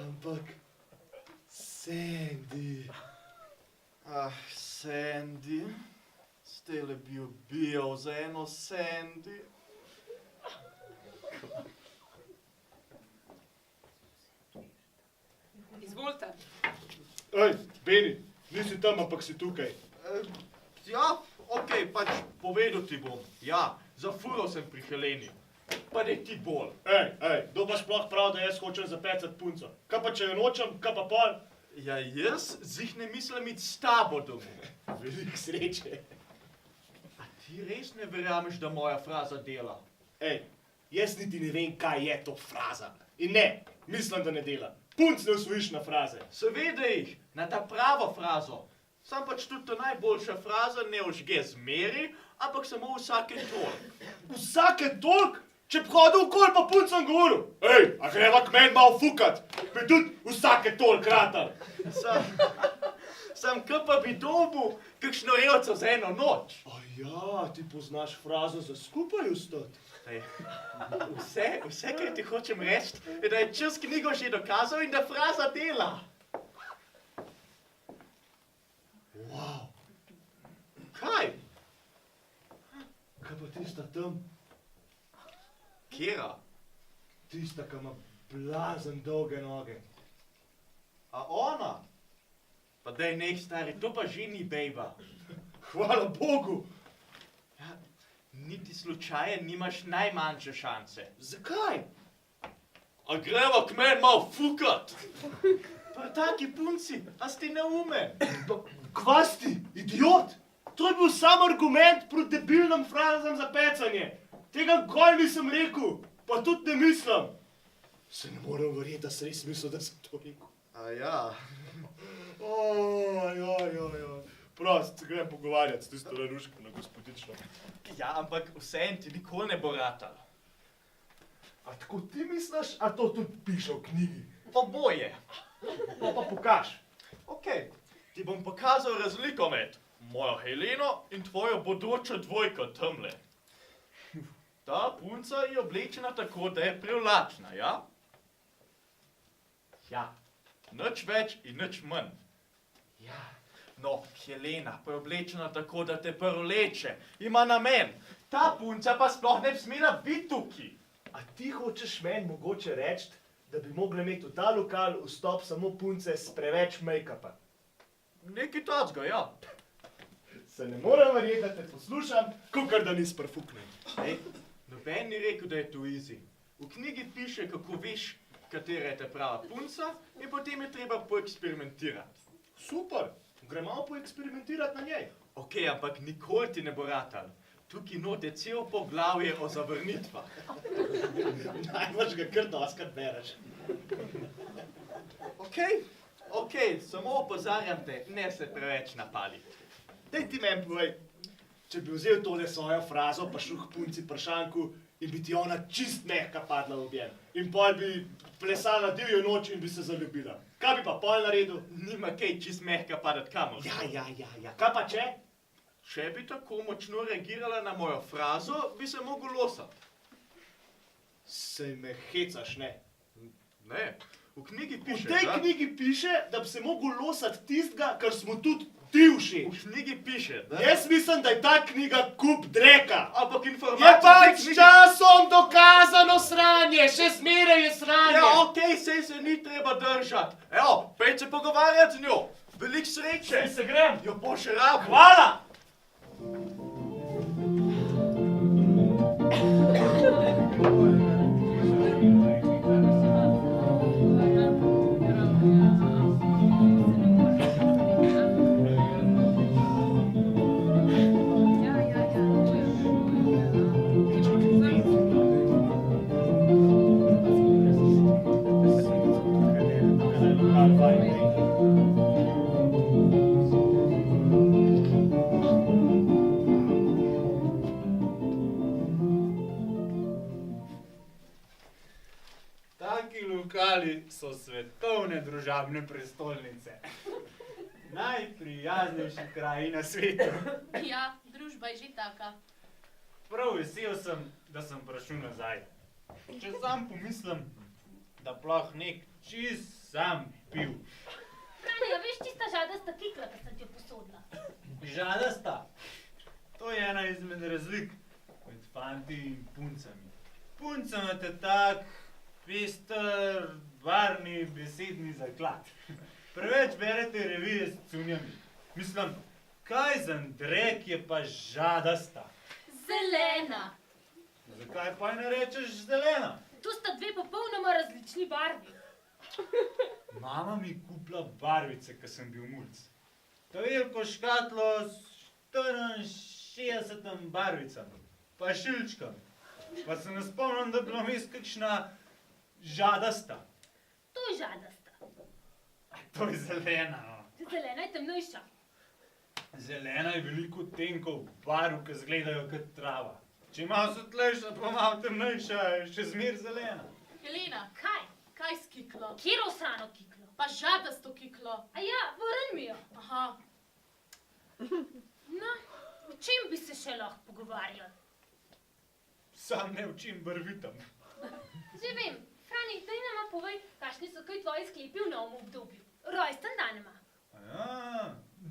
Ampak... Sandy... Sandy, stele bi ubijal za eno Sandy. Izvolite. Ej, Beni, nisi tam, ampak si tukaj. Ja, okej, pač povedal ti bom. Ja, zafural sem pri Heleni. Pa ne ti bolj. Ej, kdo pa sploh prav, da jaz hočem zapecati punco? Kaj pa če jo nočem, kaj pa pol? Ja, jaz zih ne mislim iti s tabo domov. Veliko sreče. A ti res ne verjameš, da moja fraza dela? Ej, jaz niti ne vem, kaj je to fraza. In ne, mislim, da ne dela. Punc ne osvojiš na fraze. Seveda jih, na ta pravo frazo. Sam pač tudi ta najboljša fraza ne ožge zmeri, ampak samo vsake toliko. Vsake toliko, če bi hodil okoli pa puncem govoril. Ej, a greva k meni malo fukat, bi tudi vsake toliko ratal. Sam kaj pa bi dobil kakšno revco za eno noč. A ja, ti poznaš frazo za skupaj vstati. Ej, vse, kar ti hočem reči, je, da je čez knjigo že dokazal in da fraza dela. Wow, Kaj? kaj pa tista tam? Kjera? Tista, ki ima blazen dolge noge. A ona? Pa daj nek stari, to pa že ni bejba. Hvala Bogu. Ja, niti slučaje nimaš najmanjše šanse. Zakaj? A greva k meni malo fukat? Pa taki punci, a ste neumen? Kvasti, idiot! To je bil sam argument proti debilnim frazam za pecanje. Tega nikoli nisem rekel, pa tudi ne mislim. Se ne morem verjeti, da sem res mislil, da sem to rekel. A ja. Ojoj. Prost, se grem pogovarjati s tisto Laruško na gospodično. Ja, ampak vseeno ti nikoli ne bo ratal. A tako ti misliš, a to tudi piše v knjigi? Oboje. Pa pokaž. Okej, ti bom pokazal razliko med mojo Heleno in tvojo bodočo dvojko tamle. Ta punca je oblečena tako, da je privlačna, ja? Ja. Nič več in nič manj. Ja. No, Helena pa je oblečena tako, da te privleče, ima namen. Ta punca pa sploh ne bi smela biti tukaj. A ti hočeš meni mogoče reči, da bi mogli imeti v ta lokal vstop samo punce s preveč make-upa? Nekaj tacga, ja. Se ne morem verjeti, da te poslušam, kakor da nis prfuknem. Ej, noben ni rekel, da je to easy. V knjigi piše, kako veš, katera je ta prava punca in potem je treba poeksperimentirati. Super, grem malo poeksperimentirati na njej. Okej, ampak nikoli ti ne bo ratal. Tukaj not je cel poglavje o zavrnitvah. Najbolj ga kar doskrat bereš. Okej, samo opozarjam te, ne se preveč napaliti. Daj ti meni povej, če bi vzel tole svojo frazo pa šel k punci pršanku in bi ti ona čist mehka padla v objem. In pol bi plesala divjo noč in bi se zaljubila. Kaj bi pa pol naredil? Nima kaj čist mehka padati kamor. Ja. Kaj pa če? Če bi tako močno reagirala na mojo frazo, bi se mogel losati. Sej me hecaš, ne? Ne, v knjigi V piše, tej da? knjigi piše, da bi se mogel losati tistega, kar smo tudi ti V všeč. knjigi piše, da? Jaz mislim, da je ta knjiga kup dreka. Ampak Je informacija... pač s časom dokazano sranje, še zmeraj je sranje. Ja, okej, sej se ni treba držati. Evo, pej se pogovarjati z njo. Veliko sreče. Sej se grem. Jo boš rabil. Hvala! Taki lokali so svetovne družabne prestolnice. Najprijaznejši kraji na svetu. Ja, družba je že taka. Prav vesel sem, da sem prišel nazaj. Če sam pomislim, da ploh nek čist sam pil. Franja, veš tista žadasta kikla, ki sem ti jo posodila? Žadasta. To je ena izmed razlik med fanti in puncami. Punca imate tak pester, varni besedni zaklad. Preveč berete revije s cunjami. Mislim, kaj za drek je pa žadasta? Zelena. Zakaj pa ne rečeš zelena? To sta dve popolnoma različni barvi. Mama mi kupila barvice, ko sem bil mulc. To veliko škatlo s 64 barvicam, pa šilčkam. Pa se ne spomnim, da je bila vmes kakšna žadasta. To je žadasta. To je zelena, no. Zelena je temnejša. Zelena je veliko tenkov barv, ki izgledajo kot trava. Če je malo svetlejša, pa malo temnejša, je še zmer zelena. Helena, Kaj? kaj s kiklo? Kjero srano kiklo? Pa žadasto kiklo. A ja, vrn mi jo. Aha, No, o čem bi se še lahko pogovarjali? Sam ne učim barvitam. Že vem, Frani, daj nama povej, kakšni so kaj tvoji sklepi v novem obdobju. Rojsten dan ima.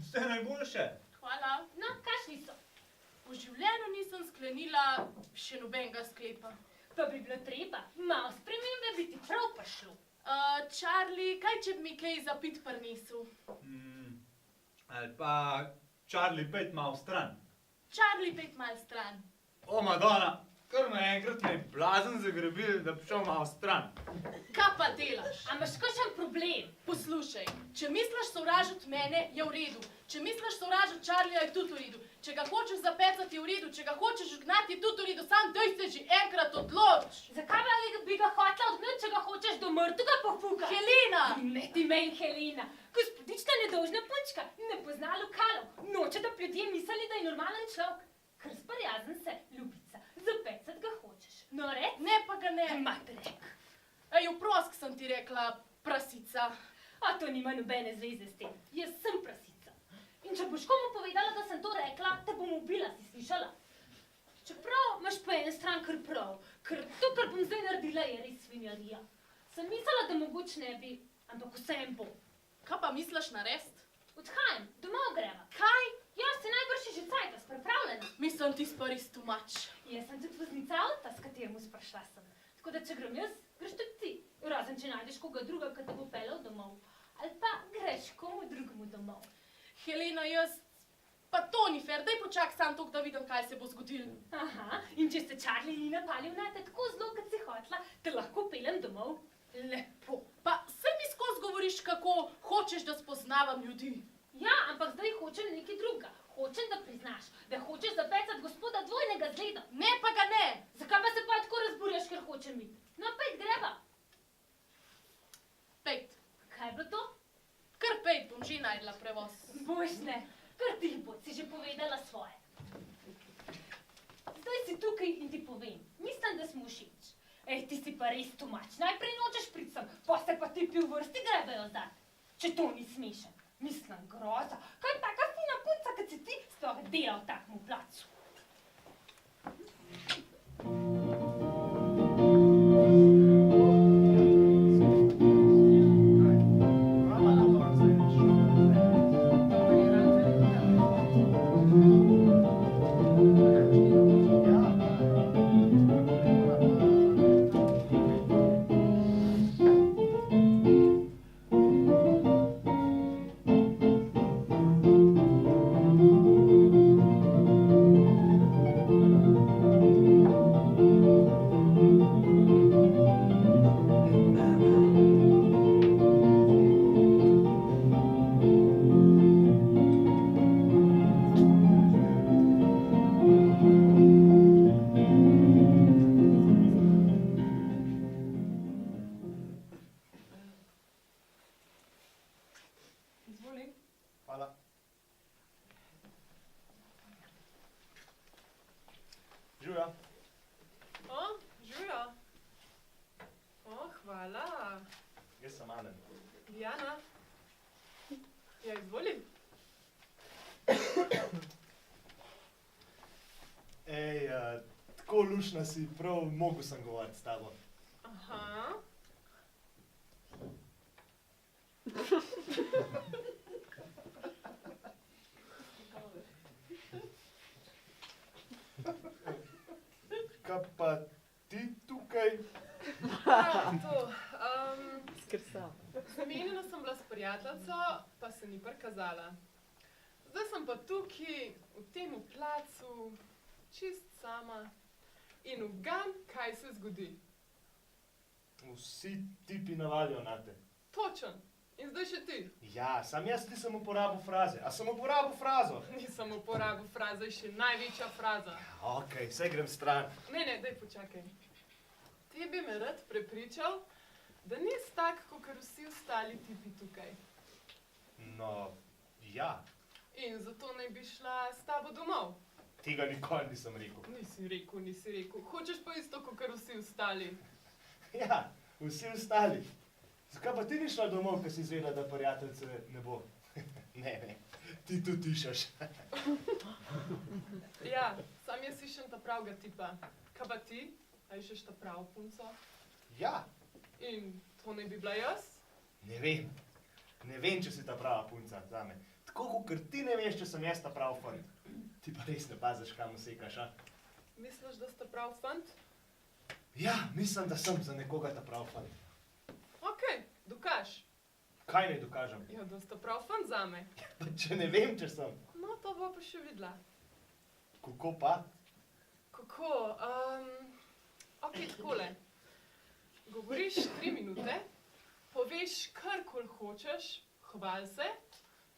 Vse najboljše. hvala. No, kakšni so? V življenju nisem sklenila še nobenega sklepa. Pa bi bilo treba, malo spremembe bi ti prav prišlo. Charlie, kaj če bi mi kaj za pit prinesel? Ali pa Charlie, pejt malo stran. Charlie, pet mal stran. O, Madonna, kar naenkrat me je blazen zagrebil, da bi šel malo stran. Kaj pa delaš? A imaš kakšen problem? Poslušaj, če misliš sovražiti mene, je v redu. Če misliš sovražiti Charlieja, je tudi v redu. Če ga hočeš zapecati, je v redu. Če ga hočeš gnati, je tudi v redu. Sam daj se že enkrat odloč. Zakaj bi ga hotela odgnati, če ga hočeš do mrtvega pofukati? Helena! Ne ti meni, Helena. Gospodična nedolžna punčka, ne pozna lokalov. Noče, da bi ljudje mislili, da je normalen človek. Kar sprijazen se, ljubica. Zapecati ga hočeš. No, red? Ne pa ga ne. Matrek. Ej, oprost, sem ti rekla, prasica. A to nima nobene zveze s tem. Jaz sem prasica. In če boš komu povedala, da sem to rekla, te bom ubila, si slišala? Čeprav imaš po eni stran kar prav, ker to, kar bom zdaj naredila, je res svinjarija. Sem mislila, da mogoče ne bi, ampak vsem bo. Kaj pa misliš narediti? Odhajam, domov greva. Kaj? Ja, se najbrž je že cajtas, pripravljena. Mislim, ti spari stumač. Jaz sem tudi voznica avta, s katerim sprašla sem. Tako da, če grem jaz, greš tudi ti. Razen, če najdeš koga druga, ki te bo peljal domov. Ali pa greš komu drugemu domov. Helena, jaz... Pa to ni fair, daj počak sam tok, da vidim, kaj se bo zgodilo. Aha, in če se Charlie ni napalil nate tako zelo, kot si hotla, te lahko peljem domov. Lepo. Pa saj mi skozi govoriš, kako hočeš, da spoznavam ljudi. Ja, ampak zdaj hočem nekaj drugega. Hočem, da priznaš, da hočeš zapecati gospoda dvojnega zgleda. Ne pa ga ne. Zakaj pa se pa tako razburjaš, ker hočem biti? No, pejt greva. Pejt. Kaj je bilo to? Kar pejt, bom že najdla prevoz. Boš ne, kar ti bo, si že povedala svoje. Zdaj si tukaj in ti povem, mislim, da smo všeč. Ej, ti si pa res tumač, najprej nočeš priti sem, pa se pa ti v vrsti grebejo zdaj. Če to ni smešen, mislim groza, kaj taka fina punca, kad si ti sploh dela v takmu placu. Hvala. Živja. O, Žujo. O, hvala. Jaz sem Anen. Diana. Ja, izvoli. Ej, tako lušna si, prav mogel sem govoriti s tabo. Aha. Kaj pa ti tukaj? Ja, to. Zamenjena sem bila s prijateljico, pa se ni prikazala. Zdaj sem pa tukaj, v tem placu, čist sama. In ugam, kaj se zgodi. Vsi tipi navalijo nate. Točen. In zdaj še ti. Ja, sam jaz nisem uporabil fraze. A sem uporabil frazo? Nisem uporabil fraze, še največja fraza. Okej, saj grem stran. Ne, daj počakaj. Ti bi me rad prepričal, da nisi tak, kakor vsi ostali tipi tukaj. No, ja. In zato naj bi šla s tabo domov. Tega nikoli nisem rekel. Nisi rekel. Hočeš pa isto, kot vsi ostali. Ja, vsi ostali. Zakaj pa ti ni šla domov, ker si izvedela, da prijateljice ne bo? Ne, ti tu tišaš. Ja, sam jaz iščem ta pravega tipa. Kaj pa ti? A iščeš ta pravo punco? Ja, In to naj bi bila jaz? ne vem. Ne vem, če si ta prava punca zame. Tako, ker ti ne veš, če sem jaz ta prav fant. Ti pa res ne paziš, kam sekaš, a? Misliš, da sta prav fant? Ja, mislim, da sem za nekoga ta prav fant. Okej, dokaž. Kaj naj dokažem? Ja, da sta prav fant zame. Pa če ne vem, če sem. No, to bo pa še videla. Kako pa? Kako? Okej, takole. Govoriš 3 minute, poveš karkoli hočeš, hval se.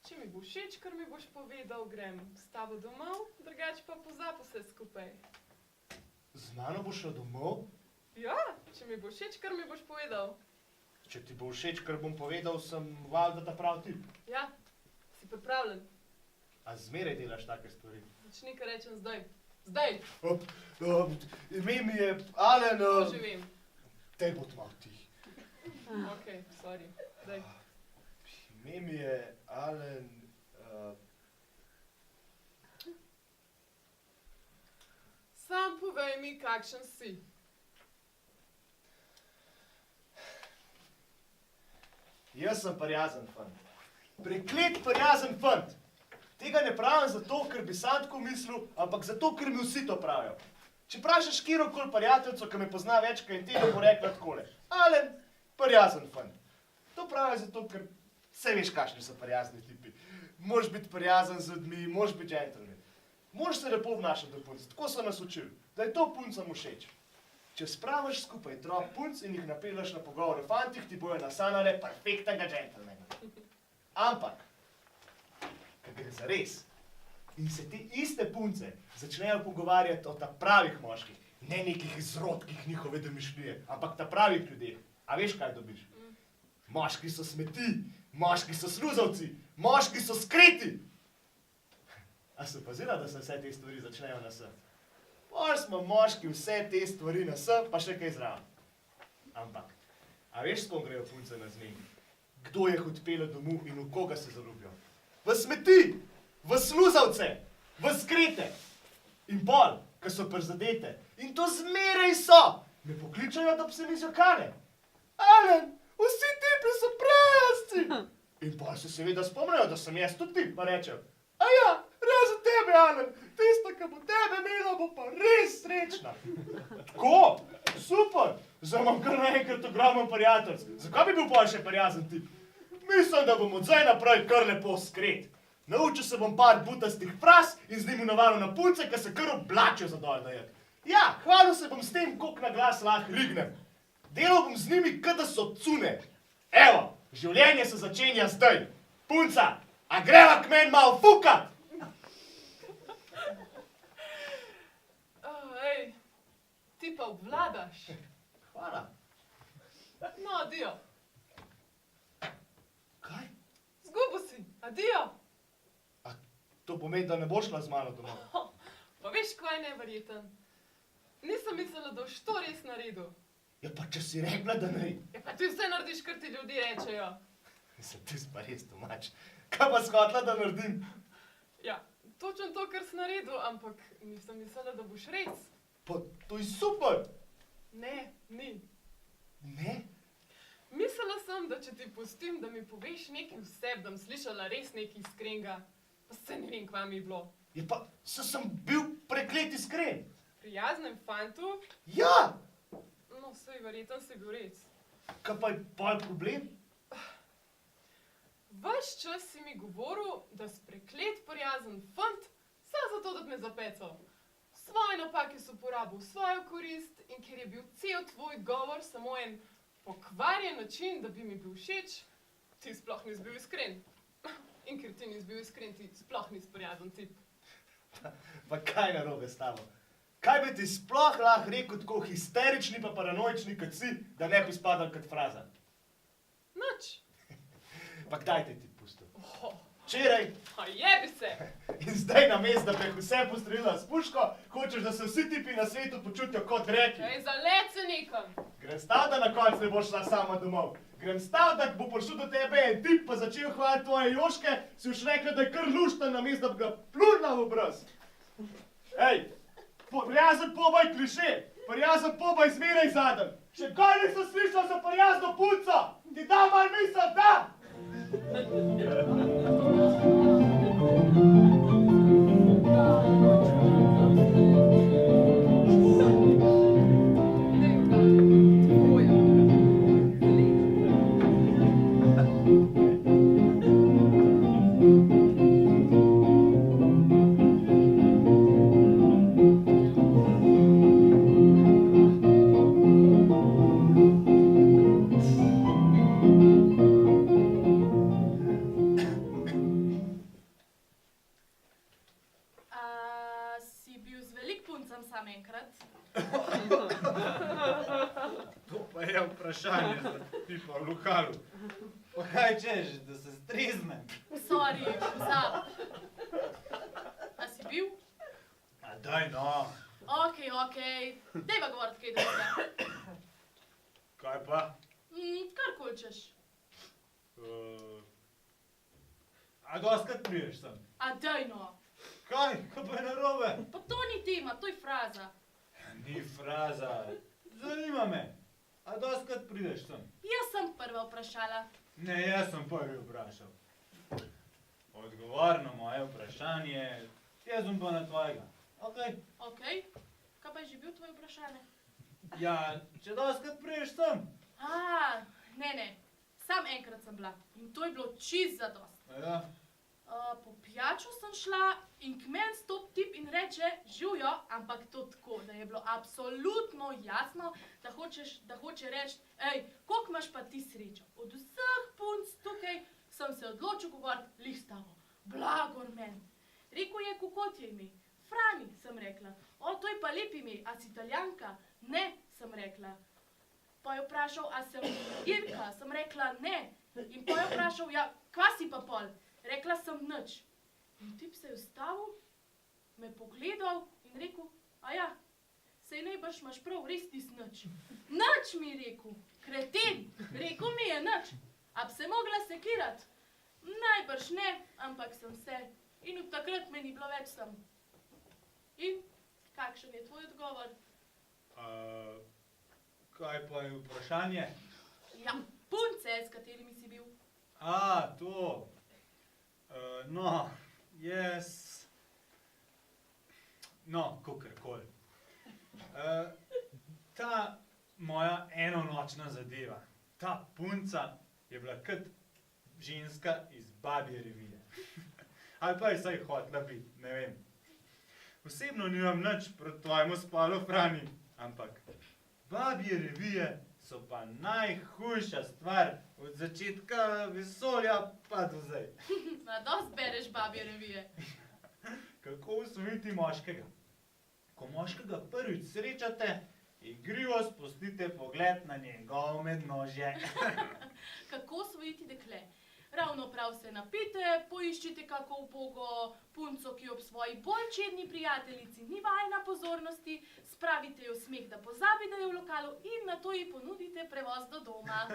Če mi bo všeč, kar mi boš povedal, grem s tabo domov, drugače pa pozab vse skupaj. Z mano boš šel domov? Ja, če mi bo všeč, kar mi boš povedal. Če ti bo všeč, kar bom povedal, sem valjda ta prav tip. Ja, si pripravljen. A zmeraj delaš take stvari? Začni, kar rečem zdaj. Zdaj, Ime mi je Alen. to že vem. Te bo malo tih. Okej, sorry. Zdaj. Ime mi je Alen. Sam povej mi, kakšen si. Jaz sem prijazen fant. Preklet prijazen fant. Tega ne pravim zato, ker bi sam tako mislil, ampak zato, ker mi vsi to pravijo. Če vprašaš kjerokoli prijateljico, ki me pozna več, kaj tega bo rekla takole. Alen, prijazen fant. To pravijo zato, ker vse veš, kakšni so prijazni tipi. Moraš biti prijazen z ljudmi, moraš biti džentelmen. Moraš se lepo obnašati do punc. Tako so nas učili, da je to puncam všeč. Če spraviš skupaj trop punc in jih napelješ na pogovor o fantih, ti bojo nasanale perfektnega džentelmena. Ampak, ko gre za res, in se te iste punce začnejo pogovarjati o ta pravih moških, ne nekih izrodkih njihove domišljije, ampak ta pravih ljudeh. A veš, kaj dobiš? Moški so smeti, moški so sluzavci, moški so skriti. A si opazila, da se vse te stvari začnejo na S? Pol smo moški vse te stvari na S, pa še kaj zraven. Ampak, a veš, s kom grejo punce na zmen? Kdo jih odpelje domov in v koga se zaljubijo? V smeti, v sluzavce, v skrite. In pol, ko so prizadete, in to zmeraj so, me pokličajo, da bi se mi zjokale. Alen, vsi tipi so prasci. In pol se seveda spomnijo, da sem jaz tudi tip, pa rečem, a ja, razen tebe, Alen, tista, ki bo tebe imela, bo pa res srečna. Tako, super, zdaj imam kar naenkrat ogromen prijatelj. Zakaj bi bil pol še prijazen tip? Mislim, da bom od zdaj naprej kar lepo skret. Naučil se bom par butastih fraz in z njimi navalil na punce, ki se kar oblačijo za dol najet. Ja, hvalil se bom s tem, koliko na glas lahko rignem. Delal bom z njimi, kot da so cune. Evo, življenje se začenja zdaj. Punca, a greva k meni malo fukat? Ej, ti pa obvladaš. Hvala. No, adijo. Kaj? Zgubil si, adijo. To pomeni, da ne boš šla z mano domov. Pa veš, kaj je neverjeten? Nisem mislila, da boš to res naredil. Ja, pa če si rekla, da ne. Ja, pa ti vse narediš, kar ti ljudje rečejo. Mislim, ti si pa res domač. Kaj pa si hotela, da naredim? Ja, točno to, kar si naredil, ampak nisem mislila, da boš res. Pa to je super. Ne, ni. Ne? Mislila sem, da če ti pustim, da mi poveš nekaj vseb, da bom slišala res nekaj iskrenega, pa se ne vem, kva mi je bilo. Ja, pa sem bil preklet iskren. Prijaznem fantu? Ja! No, sej verjetno si bil res. Kaj pa je pol problem? Ves čas si mi govoril, da si preklet prijazen fant, samo zato, da bi me zapecal. Svoje napake so porabil v svojo korist in ker je bil cel tvoj govor samo en pokvarjen način, da bi mi bil všeč, ti sploh nisi bil iskren. In ker ti nisi bil iskren, ti sploh nisi prijazen tip. Pa kaj narobe s tabo? Kaj bi ti sploh lahko rekel tako histerični pa paranoični, kot si, da ne bi spadal kot fraza? Nič. Pa kdaj te ti pustil? Oh, Včeraj A jebi se! in zdaj namesto, da bi jih vse postrelila s puško, hočeš, da se vsi tipi na svetu počutijo kot reki. Ej, zalet se nekam! Grem stav, da na koncu ne boš šla sama domov. Grem stav, da bo prišel do tebe en tip, pa začel hvaliti tvoje joške, si už rekla, da je kar luštan, namesto da bi ga plurnila v obraz. Ej, prijazen poboj kliše, prijazen poboj zmeraj zadem. Še kaj nisem slišal za prijazno punco, ti da malo misel, da! Si bil z velik puncem sam enkrat? To pa je vprašanje za tipa v lokalu. Pa kaj češ, da se streznem? Sorry, pozab. A si bil? A daj no. Okej. Dejva govorit kaj drugega. Kaj pa? Karkoli češ. A doskrat priješ sem? A daj no. Kaj? Kaj pa je narobe? Pa to ni tema, to je fraza. Ni fraza. Zanima me. A doskrat prideš sem? Jaz sem prva vprašala. Ne, jaz sem prvi vprašal. Odgovor na moje vprašanje, jaz sem pa na tvojega. Okej. Kaj pa je že bil tvoje vprašanje? Ja, če doskrat priješ sem? Ne. Sam enkrat sem bila in to je bilo čist zadost. Ja. Po pijačo sem šla in k meni stop tip in reče, živjo, ampak to tako, da je bilo absolutno jasno, da hoče reči, ej, koliko imaš pa ti srečo? Od vseh punc tukaj sem se odločil govoriti lih s tabo. Blagor meni. Rekel je, kako ti je ime? Frani, sem rekla. O, to je pa lep ime, a si Italijanka? Ne, sem rekla. Pa je vprašal, a sem Irka? Sem rekla, ne. In pa je vprašal, ja, kva si pa pol? Rekla sem nič. In tip se je ustavil, me pogledal in rekel, a ja, sej najbrž imaš prav, res tis nič. Nič mi je rekel, kreten, rekel mi je nič. A bi se mogla sekirat? Najbrž ne, ampak sem se. In od takrat me ni bilo več sem. In kakšen je tvoj odgovor? Kaj pa je vprašanje? Ja, punce, s katerimi si bil. To. No, jaz... No, kakorkoli. Ta moja enonočna zadeva, ta punca je bila kot ženska iz Babje revije. Ali pa je saj hotela biti, ne vem. Osebno nimam nič proti tvojemu spolu, Frani, ampak Babje revije so pa najhujša stvar od začetka vesolja pa do zdaj. Dost bereš Babje revije. Kako osvojiti moškega? Ko moškega prvič srečate, igrivo spustite pogled na njegovo mednožje. Kako osvojiti dekle? Ravno prav se napite, poiščite kako ubogo punco, ki ob svoji bolj čedni prijateljici ni vajena pozornosti, spravite jo smeh, da pozabi, da je v lokalu in nato ji ponudite prevoz do doma.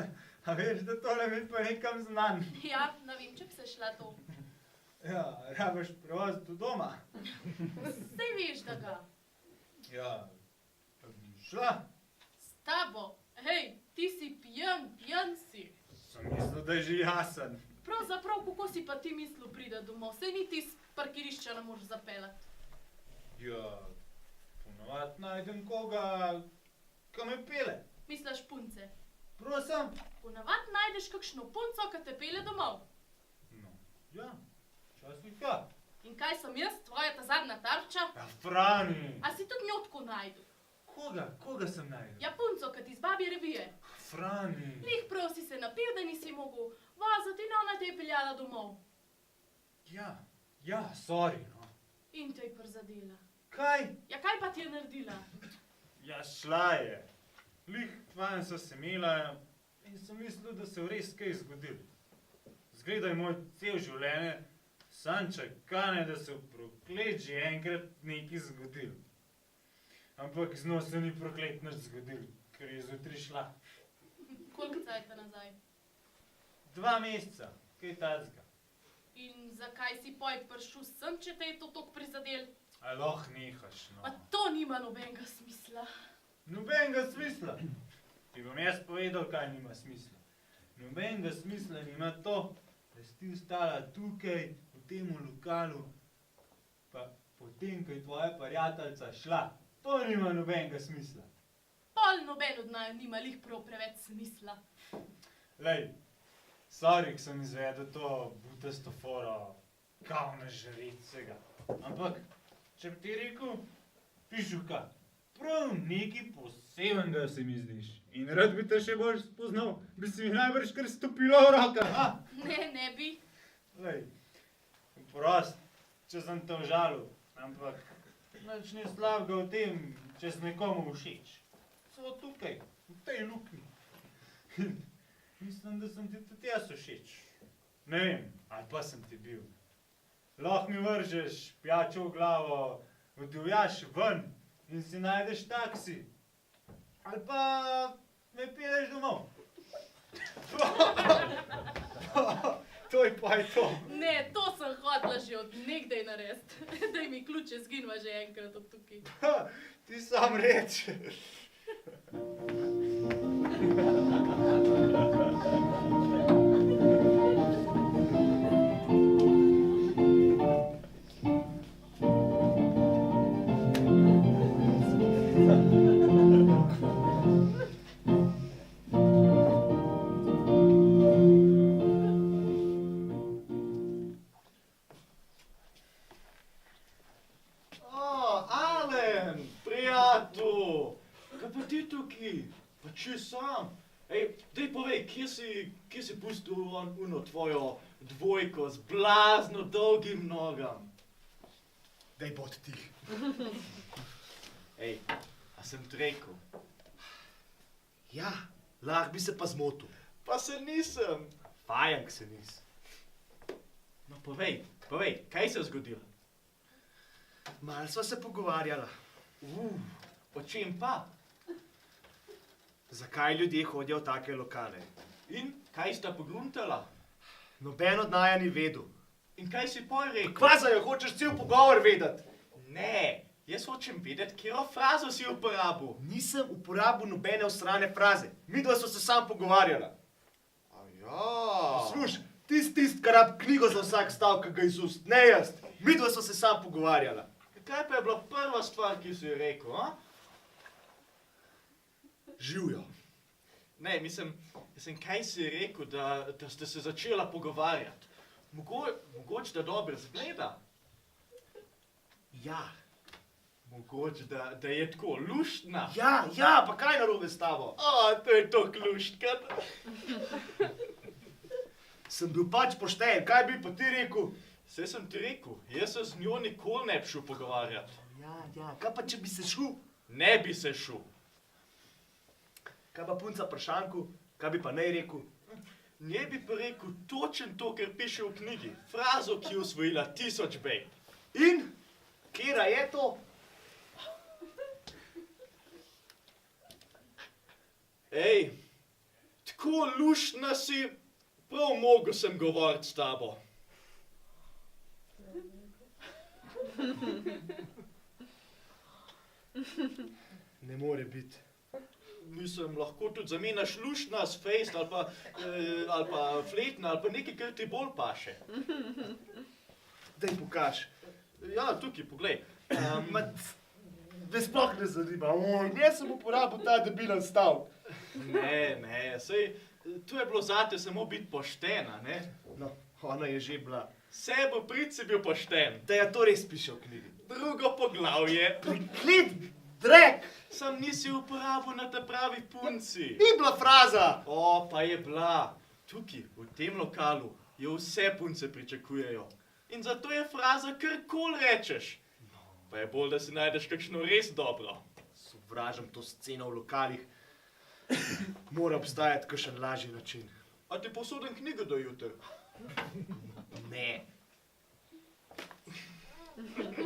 A veš, da tole mi pa nekam znan. Ja, ne vem, če bi se šla to. Ja, rabiš prevoz do doma. Sej veš, da ga. Ja, pa bi šla. S tabo. Hej, ti si pijan si. Sem mislil, da je že jasen. Pravzaprav, kako si pa ti mislil prida domov? Sej niti iz parkirišča ne moreš zapeljati. Ja, ponovat najdem koga, ka me pele. Misliš punce? Prosim. Ponavad najdeš kakšno punco, ka te pele domov. No, ja, včasih ja. In kaj sem jaz, tvoja ta zadnja tarča? Ja, Frani. A si tudi njo tako najdu? Koga sem najdel? Ja, punco, ka ti iz Babje revije. Frani. Lih prav si se napil, da nisi mogel voziti in ona te je peljala domov. Ja, sorry, no. In te je prizadela. Kaj? Ja, kaj pa ti je naredila? Ja, šla je. Lih tvajem so se imela in sem mislil, da se je res kaj zgodilo. Zgleda je moj cel življenje Sanča kane, da se v proklet že enkrat nekaj zgodil. Ampak z njo se ni proklet nič zgodil, ker je zjutraj šla. Koliko cajta nazaj? 2 meseca, kaj tacga. In zakaj si poj prišel sem, če te je to tok prizadel? A lahko nehaš, no. Pa to nima nobenega smisla. Nobenega smisla. Ti bom jaz povedal, kaj nima smisla. Nobenega smisla nima to, da si ti ostala tukaj, v tem lokalu, pa potem, ko je tvoja prijateljica šla. To nima nobenega smisla. Pol noben od naju nima lih prav preveč smisla. Lej, sorry, ko sem izvedel to butasto foro, kao na žaret vsega. Ampak, če bi ti rekel, Pišuka, prav nekaj posebenega se mi zdiš. In rad bi te še bolj spoznal, bi si mi najbrž kar stopila v roka, ha? Ne bi. Lej, prost, če sem te užalil, ampak nič ni slabega v tem, če si nekomu všeč. So tukaj, v tej luknji. Mislim, da sem ti tudi jaz všeč. Ne vem, ali pa sem ti bil. Lahko mi vržeš pijačo v glavo, odivjaš ven in si najdeš taksi. Ali pa me peleš domov. To je pa je to. Ne, to sem hodila že od nekdaj narediti. Daj mi ključe, zginva že enkrat od tukaj. Ti sam reč. Alen, prijatelj, kaj pa ti tukaj? Pa če sam? Ej, daj povej, kje si pustil uno tvojo dvojko z blazno dolgim nogam? Daj bod tih. Ej, a sem ti rekel? Ja, lahko bi se pa zmotil. Pa se nisem. Fajn, se nisem. No, povej, kaj se je zgodilo? Mal sva se pogovarjala. O čem pa? Zakaj ljudje hodijo v take lokale? In kaj sta pogruntala? Noben od naja ni vedel. In kaj si pol rekel? Kva za jo, hočeš cel pogovor vedeti? Ne, jaz hočem vedeti, katero frazo si uporabil. Nisem uporabil nobene osrane fraze. Midva sva se sam pogovarjala. Ja. Sluš, tist, kar rab knjigo za vsak stavek, ki ga iz ust. Ne jaz. Midva sva se sam pogovarjala. Kaj pa je bila prva stvar, ki si jo rekel, a? Živjo. Ne, mislim, kaj si rekel, da ste se začela pogovarjati? Mogoče da dobro zgleda? Ja. Mogoče da je tako luštna? Ja, pa kaj narobe s tabo? To je to luštkan. Sem bil pač pošten, kaj bi pa ti rekel? Saj sem ti rekel, jaz se z njo nikoli ne bi šel pogovarjati. Ja, kaj pa če bi se šel? Ne bi se šel. Kaj pa punca pršanku, kaj bi pa nej rekel? Ne bi pa rekel točen to, kar piše v knjigi. Frazo, ki je osvojila 1000 bejb. In? Kera je to? Ej, tako luštna si, prav mogel sem govoriti s tabo. Ne more biti. Mislim, lahko tudi zamenjaš luštna s fejst ali pa fletna ali pa nekaj, kar ti bolj paše. Daj pokaž. Ja, tukaj, poglej. Me sploh ne zanima. Jaz sem uporabil ta debilen stavek. Ne, sej, to je bilo zate samo biti poštena, ne? No, ona je že bila. Sebo prid si bil pošten. Da je to res piše v knjigi. Drugo poglavje. Priklit, drek! Sam nisi uporabil na ta pravi punci. Ni bila fraza! O, pa je bila. Tukaj, v tem lokalu, jo vse punce pričakujejo. In zato je fraza karkoli rečeš. Pa je bolj, da si najdeš kakšno res dobro. Sovražam to sceno v lokalih. Mora obstajati kakšen lažji način. A ti posodim knjigo do jutri? Ne. Thank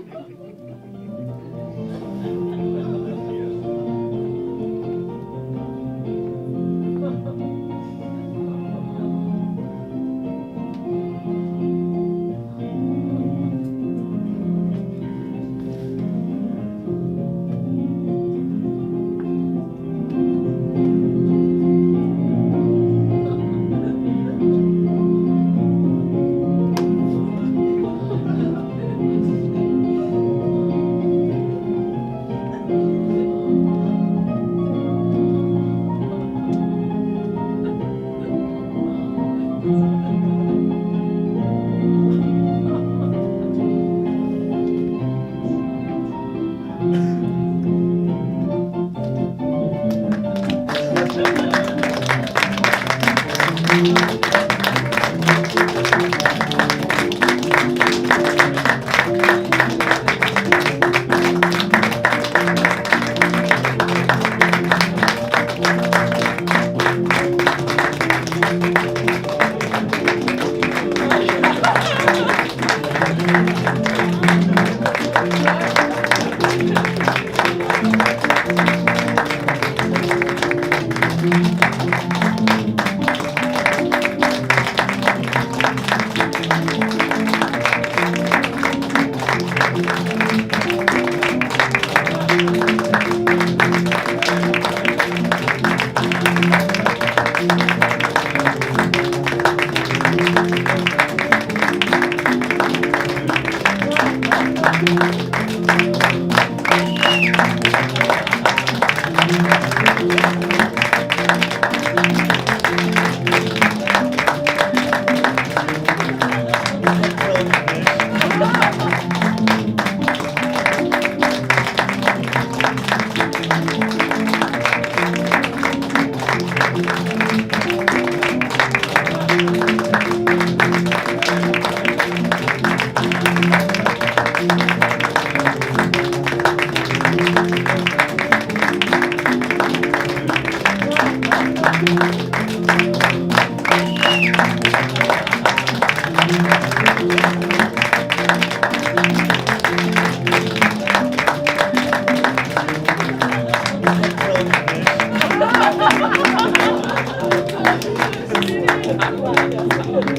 you.